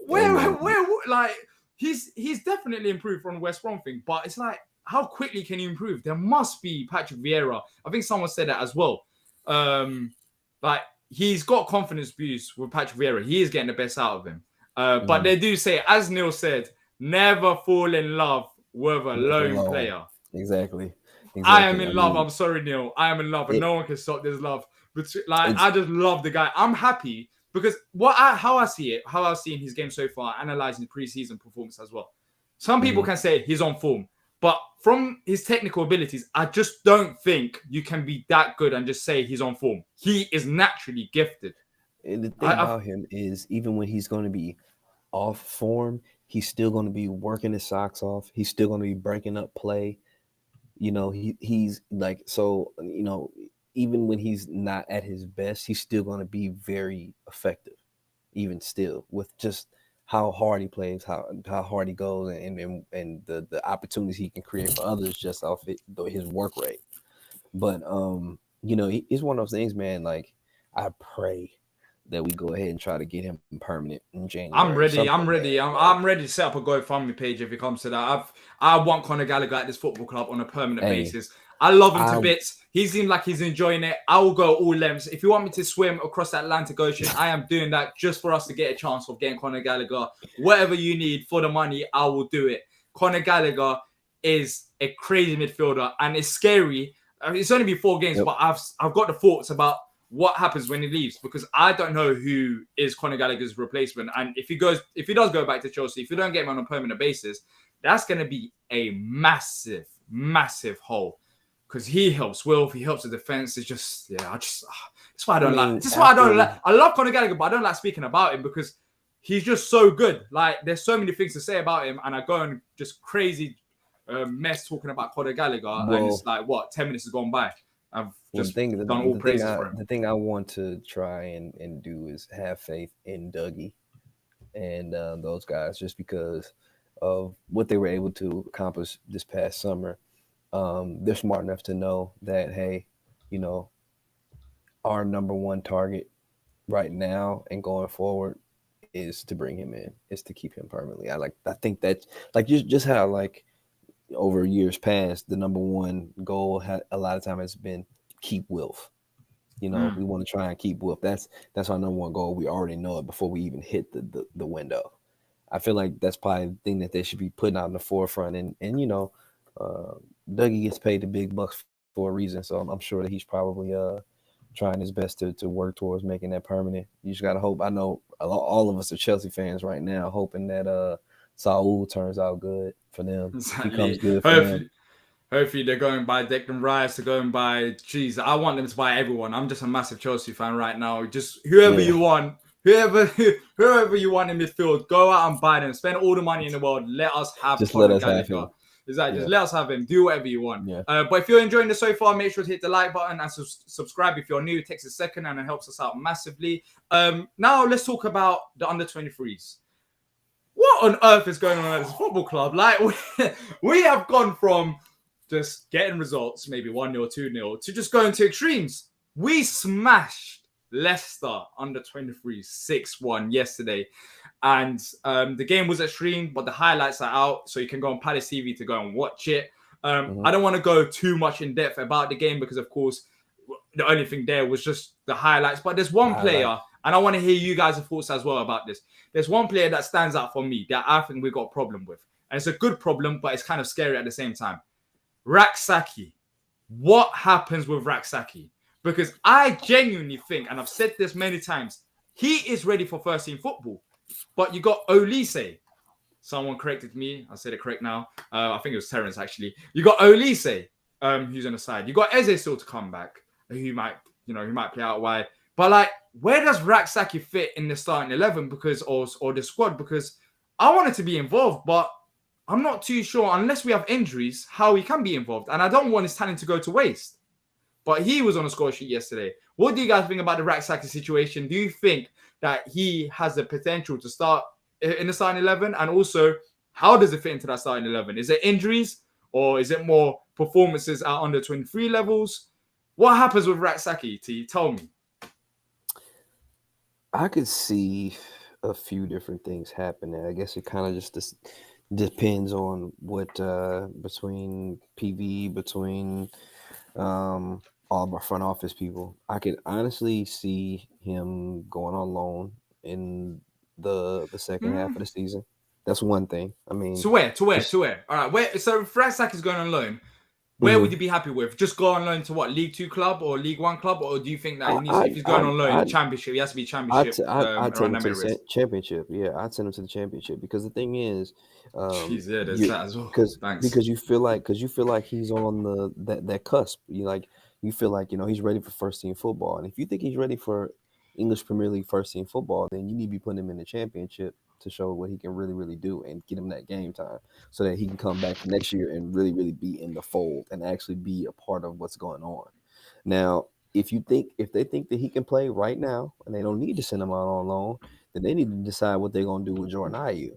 Where? Like, he's definitely improved from the West Brom thing, but it's like, how quickly can he improve? There must be Patrick Vieira. I think someone said that as well. Like, he's got confidence boost with Patrick Vieira. He is getting the best out of him. But they do say, as Neil said, never fall in love with a lone player. Exactly. I am in love. I'm sorry, Neil. I am in love, and no one can stop this love. But like, I just love the guy. I'm happy because how I see in his game so far, analyzing the preseason performance as well. Some people can say he's on form, but from his technical abilities, I just don't think you can be that good and just say he's on form. He is naturally gifted. And the thing about him is, even when he's going to be off form, he's still going to be working his socks off. He's still going to be breaking up play. You know, he's like, so, you know, even when he's not at his best, he's still going to be very effective, even still, with just how hard he plays, how hard he goes, and the opportunities he can create for others just off his work rate. But you know, it's one of those things, man. Like, I pray that we go ahead and try to get him permanent in January. I'm ready. I'm ready to set up a GoFundMe page if it comes to that. I want Conor Gallagher at this football club on a permanent basis. I love him to bits. He seems like he's enjoying it. I will go all lengths. If you want me to swim across the Atlantic Ocean, I am doing that just for us to get a chance of getting Conor Gallagher. Whatever you need for the money, I will do it. Conor Gallagher is a crazy midfielder, and it's scary. It's only been 4 games, but I've got the thoughts about what happens when he leaves, because I don't know who is Conor Gallagher's replacement. And if he does go back to Chelsea, if you don't get him on a permanent basis, that's going to be a massive, massive hole. Because he helps Wilf, he helps the defense. It's just, that's why I don't like. This is why I don't like. I love Conor Gallagher, but I don't like speaking about him because he's just so good. Like, there's so many things to say about him, and I go and just crazy mess talking about Conor Gallagher, and it's like, what, 10 minutes has gone by. I've just done all praises for him. The thing I want to try and do is have faith in Dougie and those guys, just because of what they were able to accomplish this past summer. They're smart enough to know that, hey, you know, our number one target right now and going forward is to bring him in, is to keep him permanently. I think that, like, just how, like, over years past, the number one goal a lot of time has been keep Wilf. You know, we want to try and keep Wilf. That's our number one goal. We already know it before we even hit the window. I feel like that's probably the thing that they should be putting out in the forefront. And you know, Dougie gets paid the big bucks for a reason, so I'm sure that he's probably trying his best to work towards making that permanent. You just gotta hope. I know all of us are Chelsea fans right now, hoping that Saul turns out good for them. Exactly. Becomes good for them. Hopefully they're going by Declan Rice, they're going by, geez, I want them to buy everyone. I'm just a massive Chelsea fan right now. Just whoever you want, whoever you want in midfield, go out and buy them. Spend all the money in the world. Let us have Conor Gallagher. Exactly. Just let us have him. Do whatever you want. Yeah. But if you're enjoying this so far, make sure to hit the like button and subscribe if you're new. It takes a second and it helps us out massively. Now let's talk about the under-23s. What on earth is going on at this football club? Like, we have gone from just getting results, maybe 1-0, 2-0, to just going to extremes. We smashed Leicester under-23 6-1 yesterday. And the game was extreme, but the highlights are out, so you can go on Palace TV to go and watch it. I don't want to go too much in depth about the game because, of course, the only thing there was just the highlights. But there's one player, and I want to hear you guys' thoughts as well about this. There's one player that stands out for me that I think we got a problem with. And it's a good problem, but it's kind of scary at the same time. Rak-Sakyi. What happens with Rak-Sakyi? Because I genuinely think, and I've said this many times, he is ready for first team football. But you got Olise, Someone corrected me. I said it correct now. I think it was Terence actually. You got Olise, who's on the side. You got Eze still to come back. Who might play out wide. But like, where does Raksaki fit in the starting 11? Or the squad? Because I wanted to be involved, but I'm not too sure unless we have injuries how he can be involved, and I don't want his talent to go to waste. But he was on the score sheet yesterday. What do you guys think about the Raksaki situation? Do you think that he has the potential to start in the starting 11? And also, how does it fit into that starting 11? Is it injuries or is it more performances at under 23 levels? What happens with Raksaki, T? Tell me. I could see a few different things happening. I guess it kind of just depends on what between PV, between all of our front office people. I could honestly see him going on loan in the second half of the season. That's one thing. I mean, to where? All right, so if Raksaki is going on loan, where would you be happy with? Just go on loan to what? League 2 club or League 1 club? Or do you think that if he's going on loan, Championship, he has to be Championship? I'd send him to the Championship. Yeah, I'd send him to the Championship because the thing is, there's that as well. Because you feel like he's on that cusp. You feel like he's ready for first team football, and if you think he's ready for English Premier League first team football, then you need to be putting him in the Championship to show what he can really, really do and get him that game time so that he can come back next year and really, really be in the fold and actually be a part of what's going on. Now, if they think that he can play right now and they don't need to send him out on loan, then they need to decide what they're going to do with Jordan Ayew.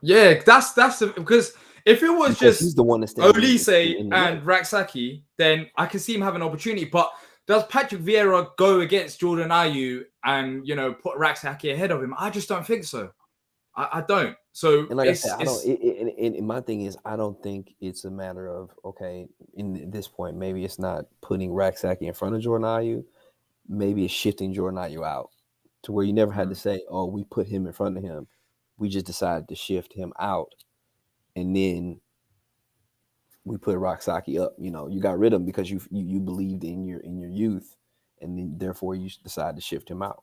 Yeah, that's because if it was just he's the one that's Olise and Raksaki, then I can see him having an opportunity. But does Patrick Vieira go against Jordan Ayew and put Raksaki ahead of him? I just don't think so. I don't. So, and like I said, my thing is, I don't think it's a matter of in this point, maybe it's not putting Raksaki in front of Jordan Ayew. Maybe it's shifting Jordan Ayew out to where you never had to say, "Oh, we put him in front of him." We just decided to shift him out, and then we put Raksaki up. You got rid of him because you believed in your youth, and then therefore you decided to shift him out.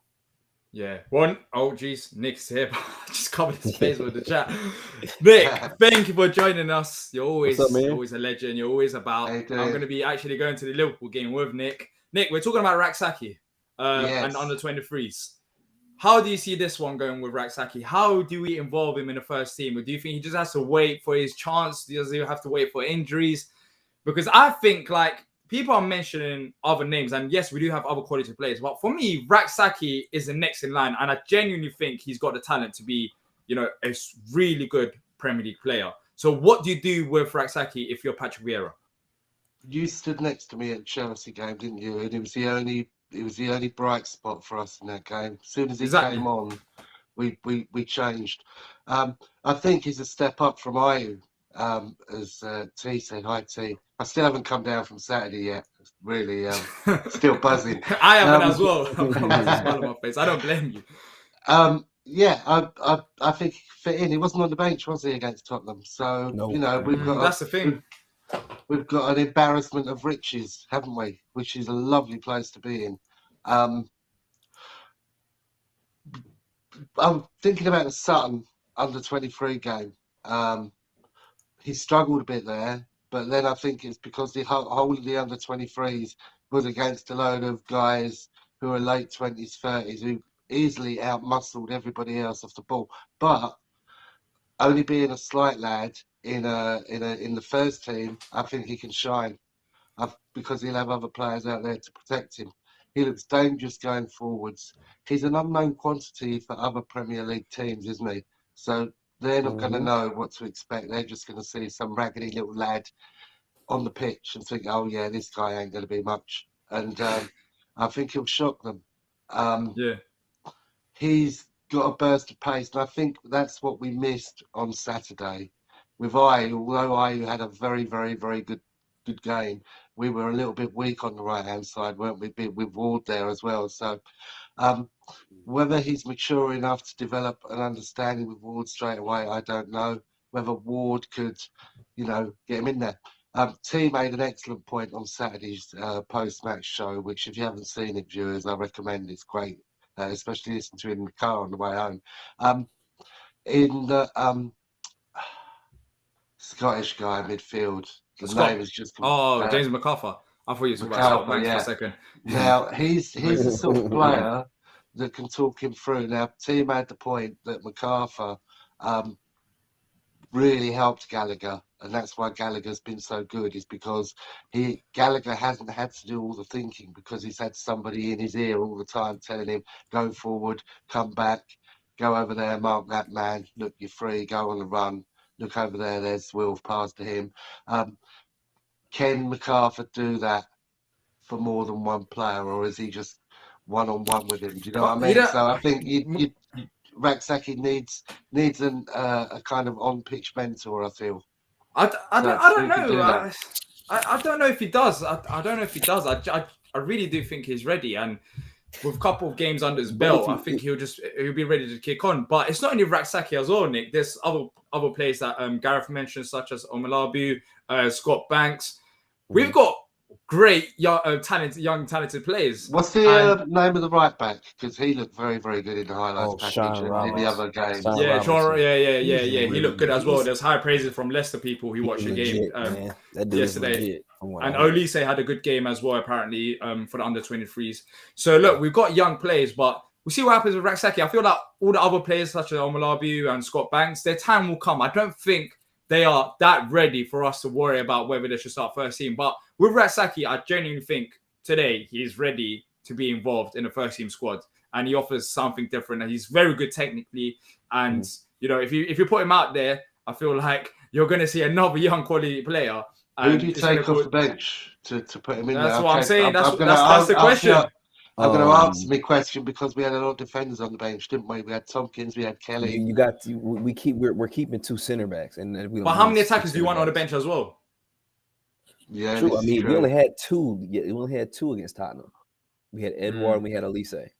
Yeah. Nick's here. I just covered his face with the chat. Nick, thank you for joining us. You're always a legend. You're always about. I'm going to be actually going to the Liverpool game with Nick. Nick, we're talking about Raksaki and under 23s. How do you see this one going with Raksaki? How do we involve him in the first team? Or do you think he just has to wait for his chance? Does he have to wait for injuries? Because I think people are mentioning other names, and yes, we do have other quality players. But for me, Raksaki is the next in line, and I genuinely think he's got the talent to be, a really good Premier League player. So, what do you do with Raksaki if you're Patrick Vieira? You stood next to me at the Chelsea game, didn't you? And it was the only bright spot for us in that game. As soon as he came on, we changed. I think he's a step up from Ayew. As T said, hi T. I still haven't come down from Saturday yet. Really, still buzzing. I haven't as well. On my face. I don't blame you. I think he fit in. He wasn't on the bench, was he, against Tottenham? So we've got that's the thing. We've got an embarrassment of riches, haven't we? Which is a lovely place to be in. I'm thinking about the Sutton under 23 game. He struggled a bit there, but then I think it's because the whole of the under 23s was against a load of guys who are late 20s, 30s, who easily outmuscled everybody else off the ball. But only being a slight lad in the first team, I think he can shine because he'll have other players out there to protect him. He looks dangerous going forwards. He's an unknown quantity for other Premier League teams, isn't he? So they're not going to know what to expect. They're just going to see some raggedy little lad on the pitch and think, oh, yeah, this guy ain't going to be much. And I think he'll shock them. He's got a burst of pace, and I think that's what we missed on Saturday. With Ayew, although Ayew had a very, very, very good game, we were a little bit weak on the right-hand side, weren't we? With Ward there as well. So whether he's mature enough to develop an understanding with Ward straight away, I don't know. Whether Ward could, get him in there. T made an excellent point on Saturday's post-match show, which if you haven't seen it, viewers, I recommend. It's great, especially listening to it in the car on the way home. in the Scottish guy midfield. The name is just James McArthur. I thought you were talking about Scott Banks for a second. Now he's the sort of player that can talk him through. Now, T made the point that McArthur really helped Gallagher, and that's why Gallagher's been so good, is because Gallagher hasn't had to do all the thinking, because he's had somebody in his ear all the time telling him, go forward, come back, go over there, mark that man, look, you're free, go on the run, look over there, there's Wilf, pass to him. Can McArthur do that for more than one player, or is he just one-on-one with him? Do you know what I mean? So I think Raksaki needs a kind of on-pitch mentor, I feel. I don't know. I don't know if he does. I don't know if he does. I really do think he's ready, and with a couple of games under his belt, I think he'll be ready to kick on. But it's not only Raksaki as well, Nick. There's other players that Gareth mentioned, such as Omalabu, Scott Banks. We've got great young talented players. What's the name of the right back? Because he looked very, very good in the highlights package in the other game. Yeah. He looked good as well. There's high praises from Leicester people who watched the game yesterday. And Olise had a good game as well, apparently, for the under-23s. So look, we've got young players, but we'll see what happens with Raksaki. I feel like all the other players, such as Omalabu and Scott Banks, their time will come. I don't think they are that ready for us to worry about whether they should start first team. But with Raksaki, I genuinely think today he's ready to be involved in the first team squad, and he offers something different. And he's very good technically. And you know, if you put him out there, I feel like you're going to see another young quality player. Who do you take off the bench to put him in there? That's what I'm saying. That's the question. I'm going to answer my question, because we had a lot of defenders on the bench, didn't we? We had Tompkins, we had Kelly. We're keeping two center backs, and we don't. But how many attackers do you want on the bench as well? Yeah, true. I mean, true. We only had two. Yeah, we only had two against Tottenham. We had Edouard and we had Olise.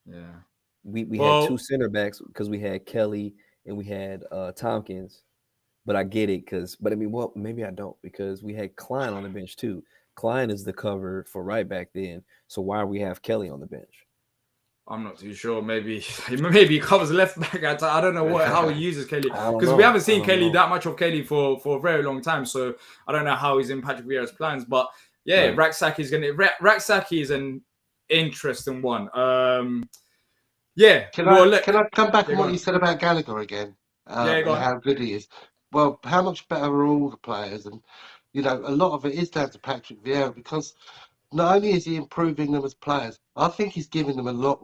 Yeah, we had two center backs because we had Kelly and we had Tompkins. But I get it but I mean, well, maybe I don't, because we had Klein on the bench too. Klein is the cover for right back then. So why do we have Kelly on the bench? I'm not too sure. Maybe he covers left back. I don't know how he uses Kelly, because we haven't seen that much of Kelly for a very long time. So I don't know how he's in Patrick Vieira's plans. But yeah, Raksaki is an interesting one. Can I come back on what you said about Gallagher again? And how good he is. Well, how much better are all the players? And you know, a lot of it is down to Patrick Vieira, because not only is he improving them as players, I think he's giving them a lot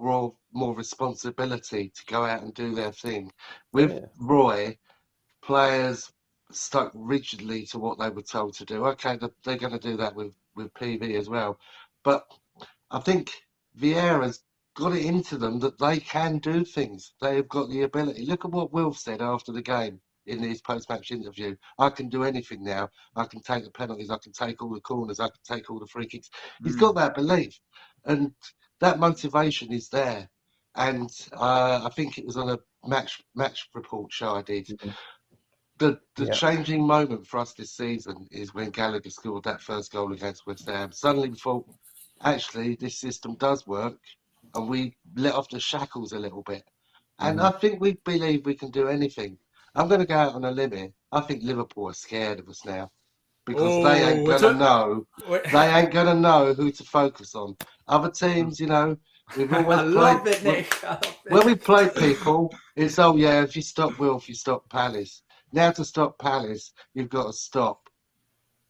more responsibility to go out and do their thing. With Roy, players stuck rigidly to what they were told to do. Okay, they're going to do that with PV as well. But I think Vieira's got it into them that they can do things. They have got the ability. Look at what Wilf said after the game in his post-match interview. I can do anything now. I can take the penalties. I can take all the corners. I can take all the free kicks. He's got that belief, and that motivation is there. And I think it was on a match report show I did. The changing moment for us this season is when Gallagher scored that first goal against West Ham. Suddenly we thought, actually, this system does work, and we let off the shackles a little bit. And I think we believe we can do anything. I'm going to go out on a limb here. I think Liverpool are scared of us now, because they ain't going to know. They ain't going to know who to focus on. Other teams, you know, we've always when we play people, it's if you stop Wilf, you stop Palace. Now to stop Palace, you've got to stop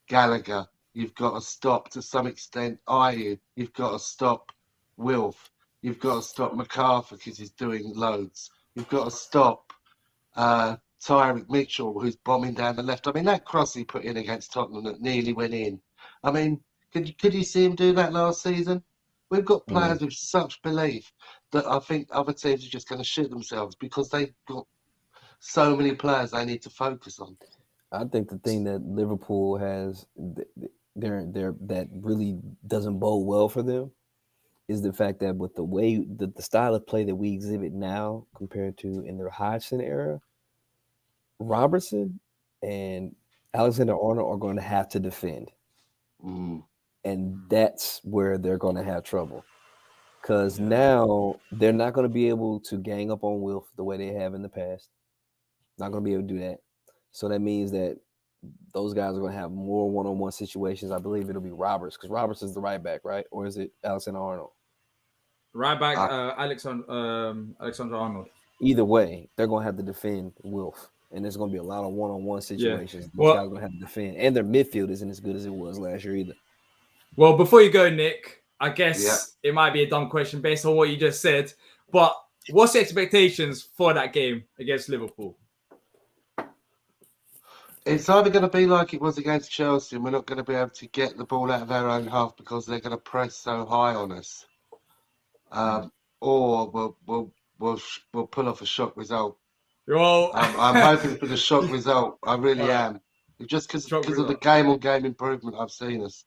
Gallagher. You've got to stop, to some extent, Ayew. You've got to stop Wilf. You've got to stop McArthur, because he's doing loads. You've got to stop Tyrick Mitchell, who's bombing down the left. I mean, that cross he put in against Tottenham that nearly went in. I mean, could you see him do that last season? We've got players with such belief that I think other teams are just going to shit themselves, because they've got so many players they need to focus on. I think the thing that Liverpool has that really doesn't bode well for them is the fact that with the way the style of play that we exhibit now compared to in the Hodgson era, Robertson and Alexander-Arnold are going to have to defend. And that's where they're going to have trouble, because now they're not going to be able to gang up on Wilf the way they have in the past. Not going to be able to do that. So that means that those guys are going to have more one-on-one situations. I believe it'll be Roberts, because Roberts is the right back, right? Or is it Alexander-Arnold? Right back, Alexander Arnold. Either way, they're going to have to defend Wilf. And there's going to be a lot of one-on-one situations. Yeah. Those guys are going to have to defend. And their midfield isn't as good as it was last year either. Well, before you go, Nick, I guess it might be a dumb question based on what you just said. But what's the expectations for that game against Liverpool? It's either going to be like it was against Chelsea, and we're not going to be able to get the ball out of our own half because they're going to press so high on us, or we'll pull off a shock result. Well, I'm hoping for the shock result. I really am. Just because of the game-on-game improvement I've seen us.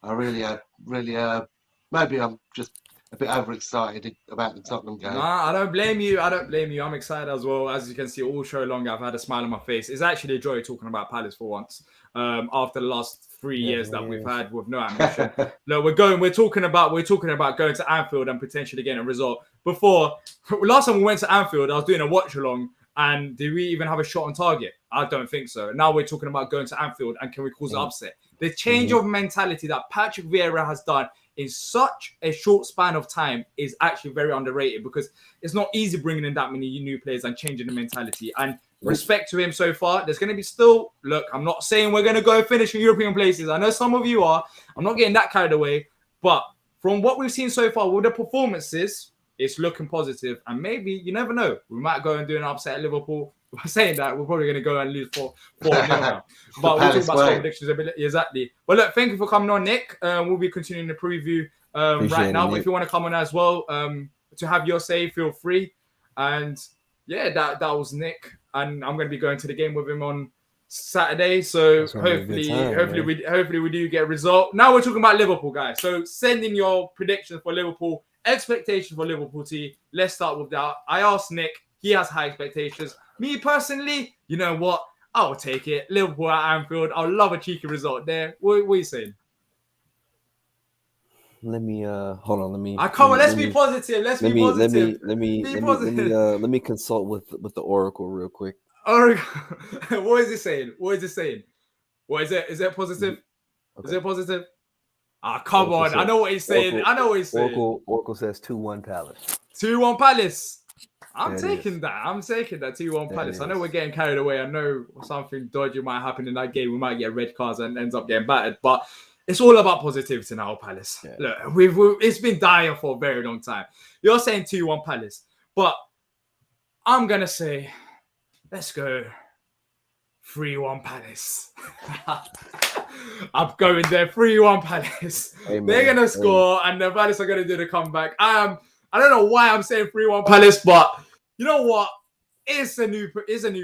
I really maybe I'm just a bit overexcited about the Tottenham game. Nah, I don't blame you. I'm excited as well. As you can see, all show long, I've had a smile on my face. It's actually a joy talking about Palace for once. After the last 3 years that we've had with no ambition. No, we're talking about going to Anfield and potentially getting a result. Last time we went to Anfield, I was doing a watch along, and did we even have a shot on target? I don't think so. Now we're talking about going to Anfield, and can we cause an upset? The change of mentality that Patrick Vieira has done in such a short span of time is actually very underrated, because it's not easy bringing in that many new players and changing the mentality. And respect to him so far. There's going to be still, look, I'm not saying we're going to go finish in European places. I know some of you are. I'm not getting that carried away. But from what we've seen so far with the performances, it's looking positive. And maybe, you never know, we might go and do an upset at Liverpool. By saying that, we're probably going to go and lose 4-0 now. But we'll talk about score predictions a bit. Exactly. Well, look, thank you for coming on, Nick. We'll be continuing the preview right now. But if you want to come on as well, to have your say, feel free. And yeah, that was Nick. And I'm going to be going to the game with him on Saturday. So hopefully we do get a result. Now we're talking about Liverpool, guys. So send in your predictions for Liverpool, expectations for Liverpool team. Let's start with that. I asked Nick. He has high expectations. Me personally, you know what? I will take it. Liverpool at Anfield. I'll love a cheeky result there. What are you saying? Let me hold on. Let me. Let's be positive. Let's be positive. Let me consult with the Oracle real quick. Oracle. What is it saying? What is it? Is it positive? Okay. Is it positive? Come on. I know what he's saying. Oracle says 2-1 Palace. 2-1 Palace. I'm taking that 2-1 Palace. I know we're getting carried away. I know something dodgy might happen in that game. We might get red cards and ends up getting battered. But it's all about positivity now, Palace. Yeah. Look, it's been dire for a very long time. You're saying 2-1 Palace. But I'm going to say, let's go 3-1 Palace. I'm going there, 3-1 Palace. Amen. They're going to score, and the Palace are going to do the comeback. I don't know why I'm saying 3-1 Palace, but you know what? It's a new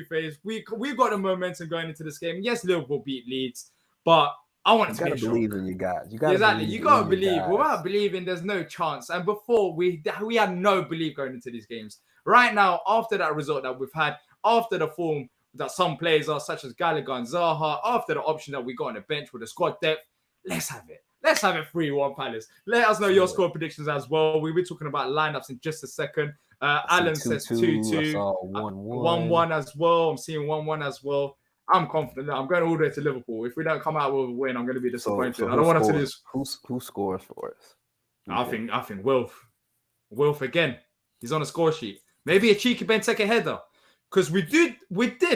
phase. We've got the momentum going into this game. Yes, Liverpool beat Leeds, but I want to believe in your guys. You gotta believe. Without believing, there's no chance. And before we had no belief going into these games. Right now, after that result that we've had, after the form that some players are, such as Gallagher and Zaha, after the option that we got on the bench with the squad depth, let's have it. Let's have it 3-1 Palace. Let us know your score predictions as well. We'll be talking about lineups in just a second. Alan says 2-2. 1-1 as well. I'm seeing 1-1 as well. I'm confident that I'm going all the way to Liverpool. If we don't come out with a win, I'm going to be disappointed. So I don't want to lose. Who scores for us? I think Wilf. Wilf again. He's on a score sheet. Maybe a cheeky Benteke header. Because we did.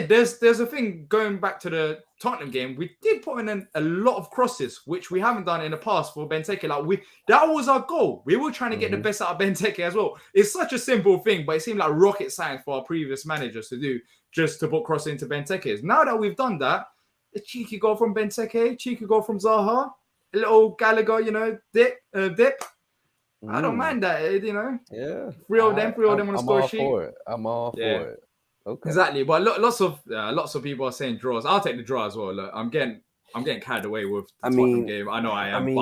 There's a thing going back to the Tottenham game. We did put in a lot of crosses, which we haven't done in the past for Benteke. That was our goal. We were trying to get the best out of Benteke as well. It's such a simple thing, but it seemed like rocket science for our previous managers to do, just to put cross into Benteke. Now that we've done that, a cheeky goal from Benteke, cheeky goal from Zaha, a little Gallagher, dip. I don't mind that, Yeah. Three of them on the score sheet. I'm all for it. Okay. Exactly, but lots of people are saying draws. I'll take the draw as well. Look, I'm getting carried away with the Tottenham game. I know I am,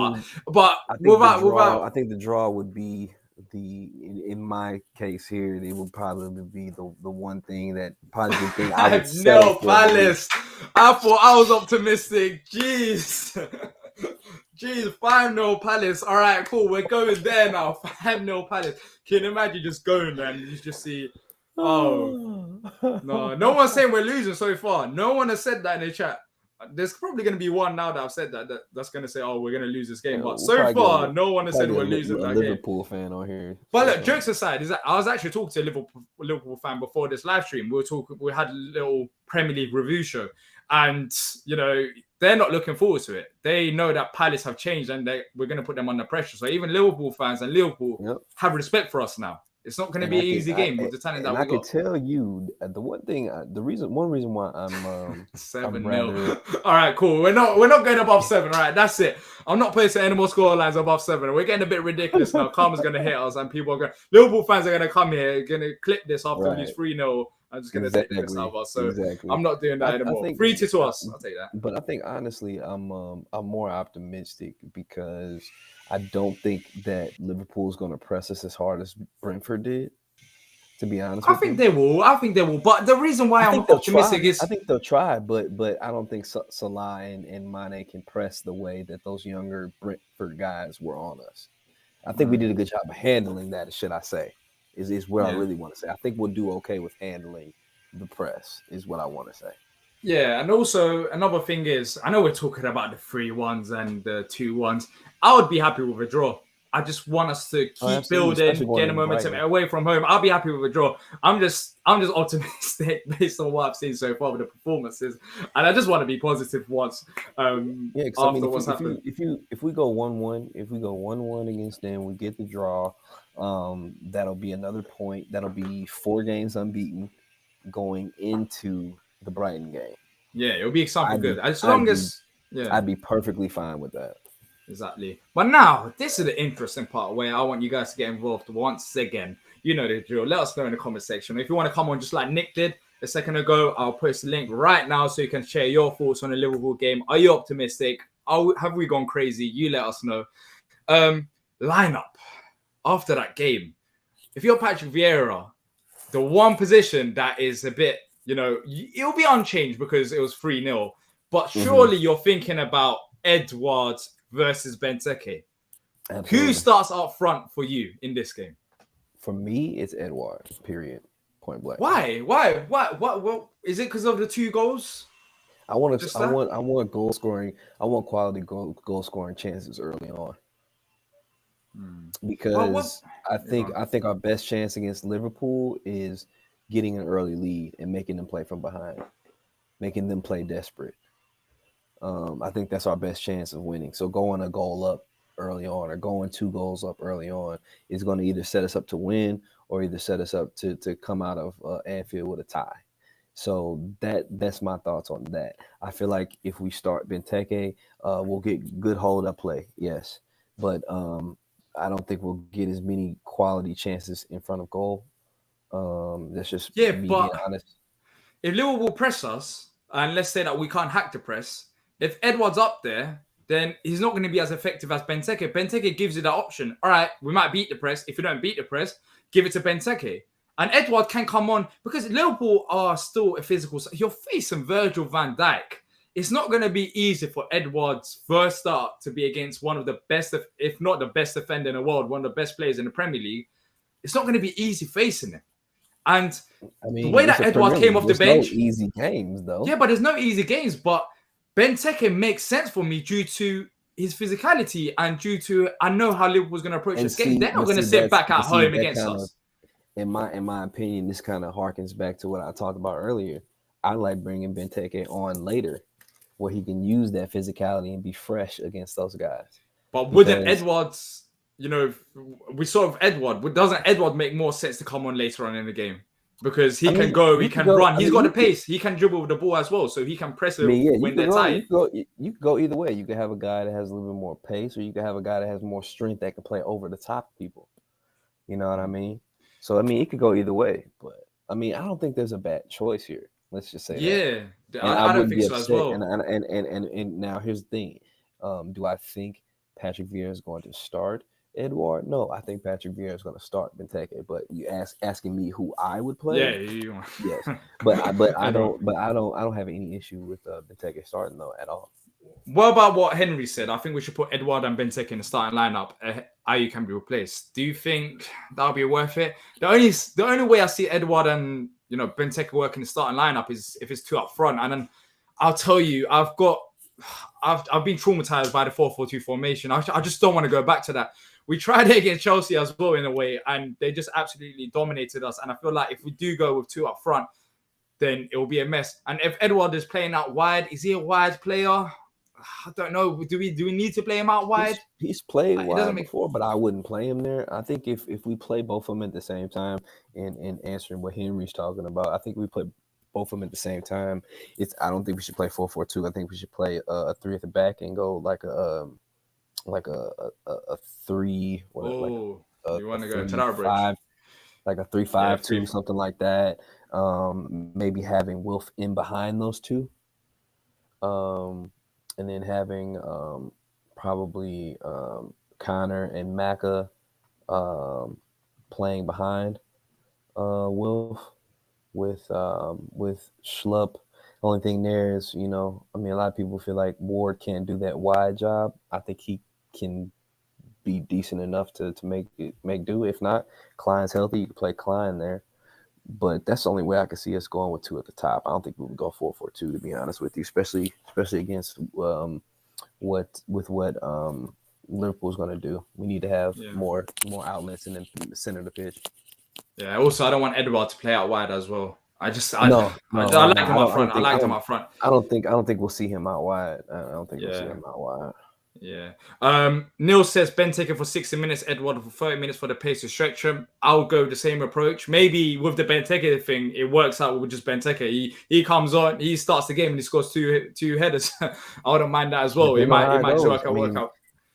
but I think the draw would be in my case here. It would probably be the one thing that positive thing I would no Palace. I thought I was optimistic. Jeez. Jeez, 5-0 Palace. All right, cool. We're going there now. 5-0 Palace. Can you imagine just going there and you just see, oh, no one's saying we're losing so far. No one has said that in the chat. There's probably going to be one now that I've said that's going to say, oh, we're going to lose this game. Yeah, but so far, no one has said we're losing that game. Liverpool fan on here. But look, jokes aside, I was actually talking to a Liverpool fan before this live stream. We had a little Premier League review show. And, you know, they're not looking forward to it. They know that Palace have changed and we're going to put them under pressure. So even Liverpool fans and Liverpool have respect for us now. It's not going to be an easy game with the talent that we got. I can tell you the one thing, one reason why I'm 7-0. All right, cool. We're not going above 7. All right, that's it. I'm not placing any more score lines above 7. We're getting a bit ridiculous now. Karma's going to hit us, and people are going. Liverpool fans are going to come here, going to clip this after we lose 3-0. I'm just going to take this out. So I'm not doing that anymore. 3-2 to us. I'll take that. But I think honestly, I'm more optimistic because I don't think that Liverpool is going to press us as hard as Brentford did. To be honest, I think they will. But the reason why I'm optimistic is I think they'll try, but I don't think Salah and Mane can press the way that those younger Brentford guys were on us. I think we did a good job of handling that. Should I say? Is what I really want to say. I think we'll do okay with handling the press. Is what I want to say. Yeah, and also another thing is, I know we're talking about the 3-1s and the 2-1s. I would be happy with a draw. I just want us to keep building, get a momentum away from home. I'll be happy with a draw. I'm just optimistic based on what I've seen so far with the performances, and I just want to be positive once. After what's happened. If we go 1-1, against them, we get the draw. That'll be another point. That'll be 4 games unbeaten going into the Brighton game. Yeah, it'll be something good. I'd be perfectly fine with that. Exactly. But now, this is the interesting part where I want you guys to get involved once again. You know the drill. Let us know in the comment section. If you want to come on just like Nick did a second ago, I'll post the link right now so you can share your thoughts on the Liverpool game. Are you optimistic? Have we gone crazy? You let us know. Lineup after that game. If you're Patrick Vieira, the one position that is a bit, it'll be unchanged because it was 3-0. But surely you're thinking about Edouard versus Benteke. Absolutely. Who starts up front for you in this game? For me, it's Edouard. Period. Point blank. Why? What? Is it because of the 2 goals? I want goal scoring. I want quality goal scoring chances early on. Because I think our best chance against Liverpool is getting an early lead and making them play from behind, making them play desperate. I think that's our best chance of winning. So going a goal up early on or going 2 goals up early on is going to either set us up to win or either set us up to come out of Anfield with a tie. So that's my thoughts on that. I feel like if we start Benteke, we'll get good hold-up play, yes. But I don't think we'll get as many quality chances in front of goal. That's just me being honest. If Liverpool press us, and let's say that we can't hack the press, if Edouard's up there, then he's not going to be as effective as Benteke. Benteke gives you that option. All right, we might beat the press. If you don't beat the press, give it to Benteke. And Edouard can come on because Liverpool are still a physical. You're facing Virgil van Dijk. It's not going to be easy for Edouard's first start to be against one of the best, if not the best defender in the world, one of the best players in the Premier League. It's not going to be easy facing him. And the way that Edouard came off the bench. No easy games, though. Yeah, but there's no easy games. But Benteke makes sense for me due to his physicality and due to I know how Liverpool's going to approach this game. They're not going to sit back at home against us. In my opinion, this kind of harkens back to what I talked about earlier. I like bringing Benteke on later where he can use that physicality and be fresh against those guys. But wouldn't Edouard's, we saw with Edouard, doesn't Edouard make more sense to come on later on in the game? Because he can run. He's got the pace. He can dribble with the ball as well, so he can press it when they're tight. You can go either way. You can have a guy that has a little bit more pace, or you can have a guy that has more strength that can play over the top of people. You know what I mean? So, it could go either way. But, I don't think there's a bad choice here. Let's just say that. Yeah, I don't think so as well. And now here's the thing. Do I think Patrick Vieira is going to start Edouard? No, I think Patrick Vieira is going to start Benteke. But you asking me who I would play? Yeah, yes. But I don't have any issue with Benteke starting though at all. What about what Henry said? I think we should put Edouard and Benteke in the starting lineup. Ayew can be replaced. Do you think that'll be worth it? The only way I see Edouard and Benteke work in the starting lineup is if it's two up front. And then I'll tell you, I've been traumatized by the 4-4-2 formation. I just don't want to go back to that. We tried it against Chelsea as well in a way, and they just absolutely dominated us. And I feel like if we do go with two up front, then it will be a mess. And if Edouard is playing out wide, is he a wide player? I don't know. Do we need to play him out wide? He's played wide before, but I wouldn't play him there. I think if we play both of them at the same time, and answering what Henry's talking about, I think we play both of them at the same time. I don't think we should play 4-4-2. I think we should play a 3 at the back and go like a 3. You want to go to that bridge? 5, like a 3-5-2, something like that. Maybe having Wilf in behind those two. And then having probably Conor and Maka playing behind Wilf with Schlupp. Only thing there is, a lot of people feel like Ward can't do that wide job. I think he can be decent enough to make do. If not, Klein's healthy, you can play Klein there. But that's the only way I can see us going with 2 at the top. I don't think we would go 4-4-2, to be honest with you, especially against what Liverpool's going to do. We need to have more outlets in the center of the pitch. Yeah. Also, I don't want Edouard to play out wide as well. I like him up front. I like him up front. I don't think we'll see him out wide. I don't think we'll see him out wide. Yeah. Neil says Benteke for 60 minutes, Edouard for 30 minutes for the pace to stretch him. I'll go the same approach. Maybe with the Benteke thing, it works out with just Benteke. He comes on, he starts the game and he scores two headers. I wouldn't mind that as well. It might just work out.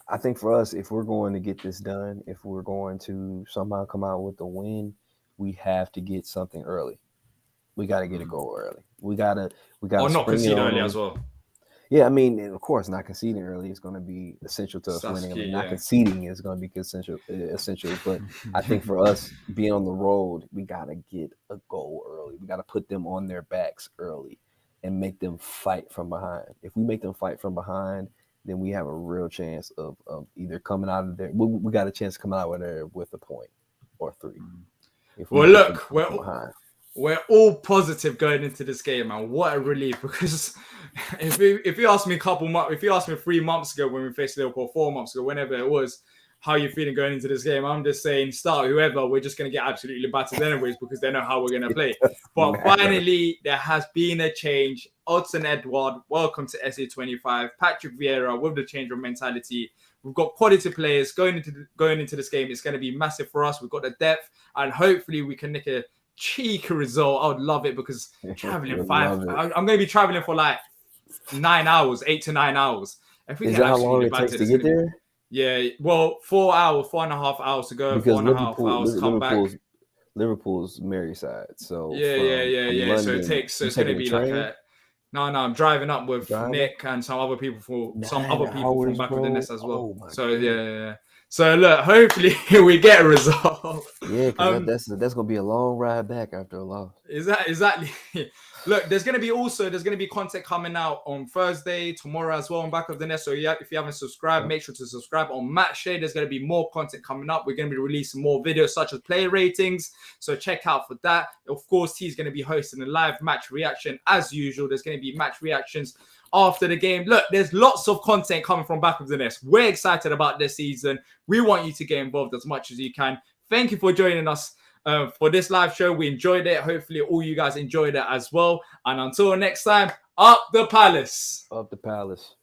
I think for us, if we're going to get this done, if we're going to somehow come out with the win, we have to get something early. We got to get a goal early. We got to not concede early as well. Yeah, I mean, and of course, not conceding early is going to be essential to us winning. I mean, not conceding is going to be essential. But I think for us being on the road, we got to get a goal early. We got to put them on their backs early and make them fight from behind. If we make them fight from behind, then we have a real chance of either coming out of there. We got a chance to come out of there with a point or 3. We're all positive going into this game, man. What a relief! Because if you asked me 3 months ago when we faced Liverpool, 4 months ago, whenever it was, how are you feeling going into this game? I'm just saying, start whoever. We're just going to get absolutely battered anyways because they know how we're going to play. But finally, there has been a change. Odsonne Edouard, welcome to SE25. Patrick Vieira with the change of mentality. We've got quality players going into this game. It's going to be massive for us. We've got the depth, and hopefully we can nick a cheeky result. I would love it because traveling I'm going to be traveling for like 9 hours, 8 to 9 hours. Is that how long it takes to get there? Yeah, well, 4.5 hours to go, because 4.5 hours to come back. Liverpool's Merseyside, so yeah. So it's going to be like a. No, I'm driving up with Nick and some other people from back of the nest as well. So yeah. So look, hopefully we get a result. Yeah, because that's gonna be a long ride back after a loss. Exactly. Look, there's gonna be content coming out on Thursday, tomorrow as well on Back of the Nest. So if you haven't subscribed, make sure to subscribe. On Match Day, there's gonna be more content coming up. We're gonna be releasing more videos such as player ratings. So check out for that. Of course, he's gonna be hosting a live match reaction as usual. There's gonna be match reactions after the game. Look, there's lots of content coming from Back of the Nest. We're excited about this season. We want you to get involved as much as you can. Thank you for joining us for this live show. We enjoyed it. Hopefully all you guys enjoyed it as well. And until next time, up the Palace. Up the Palace.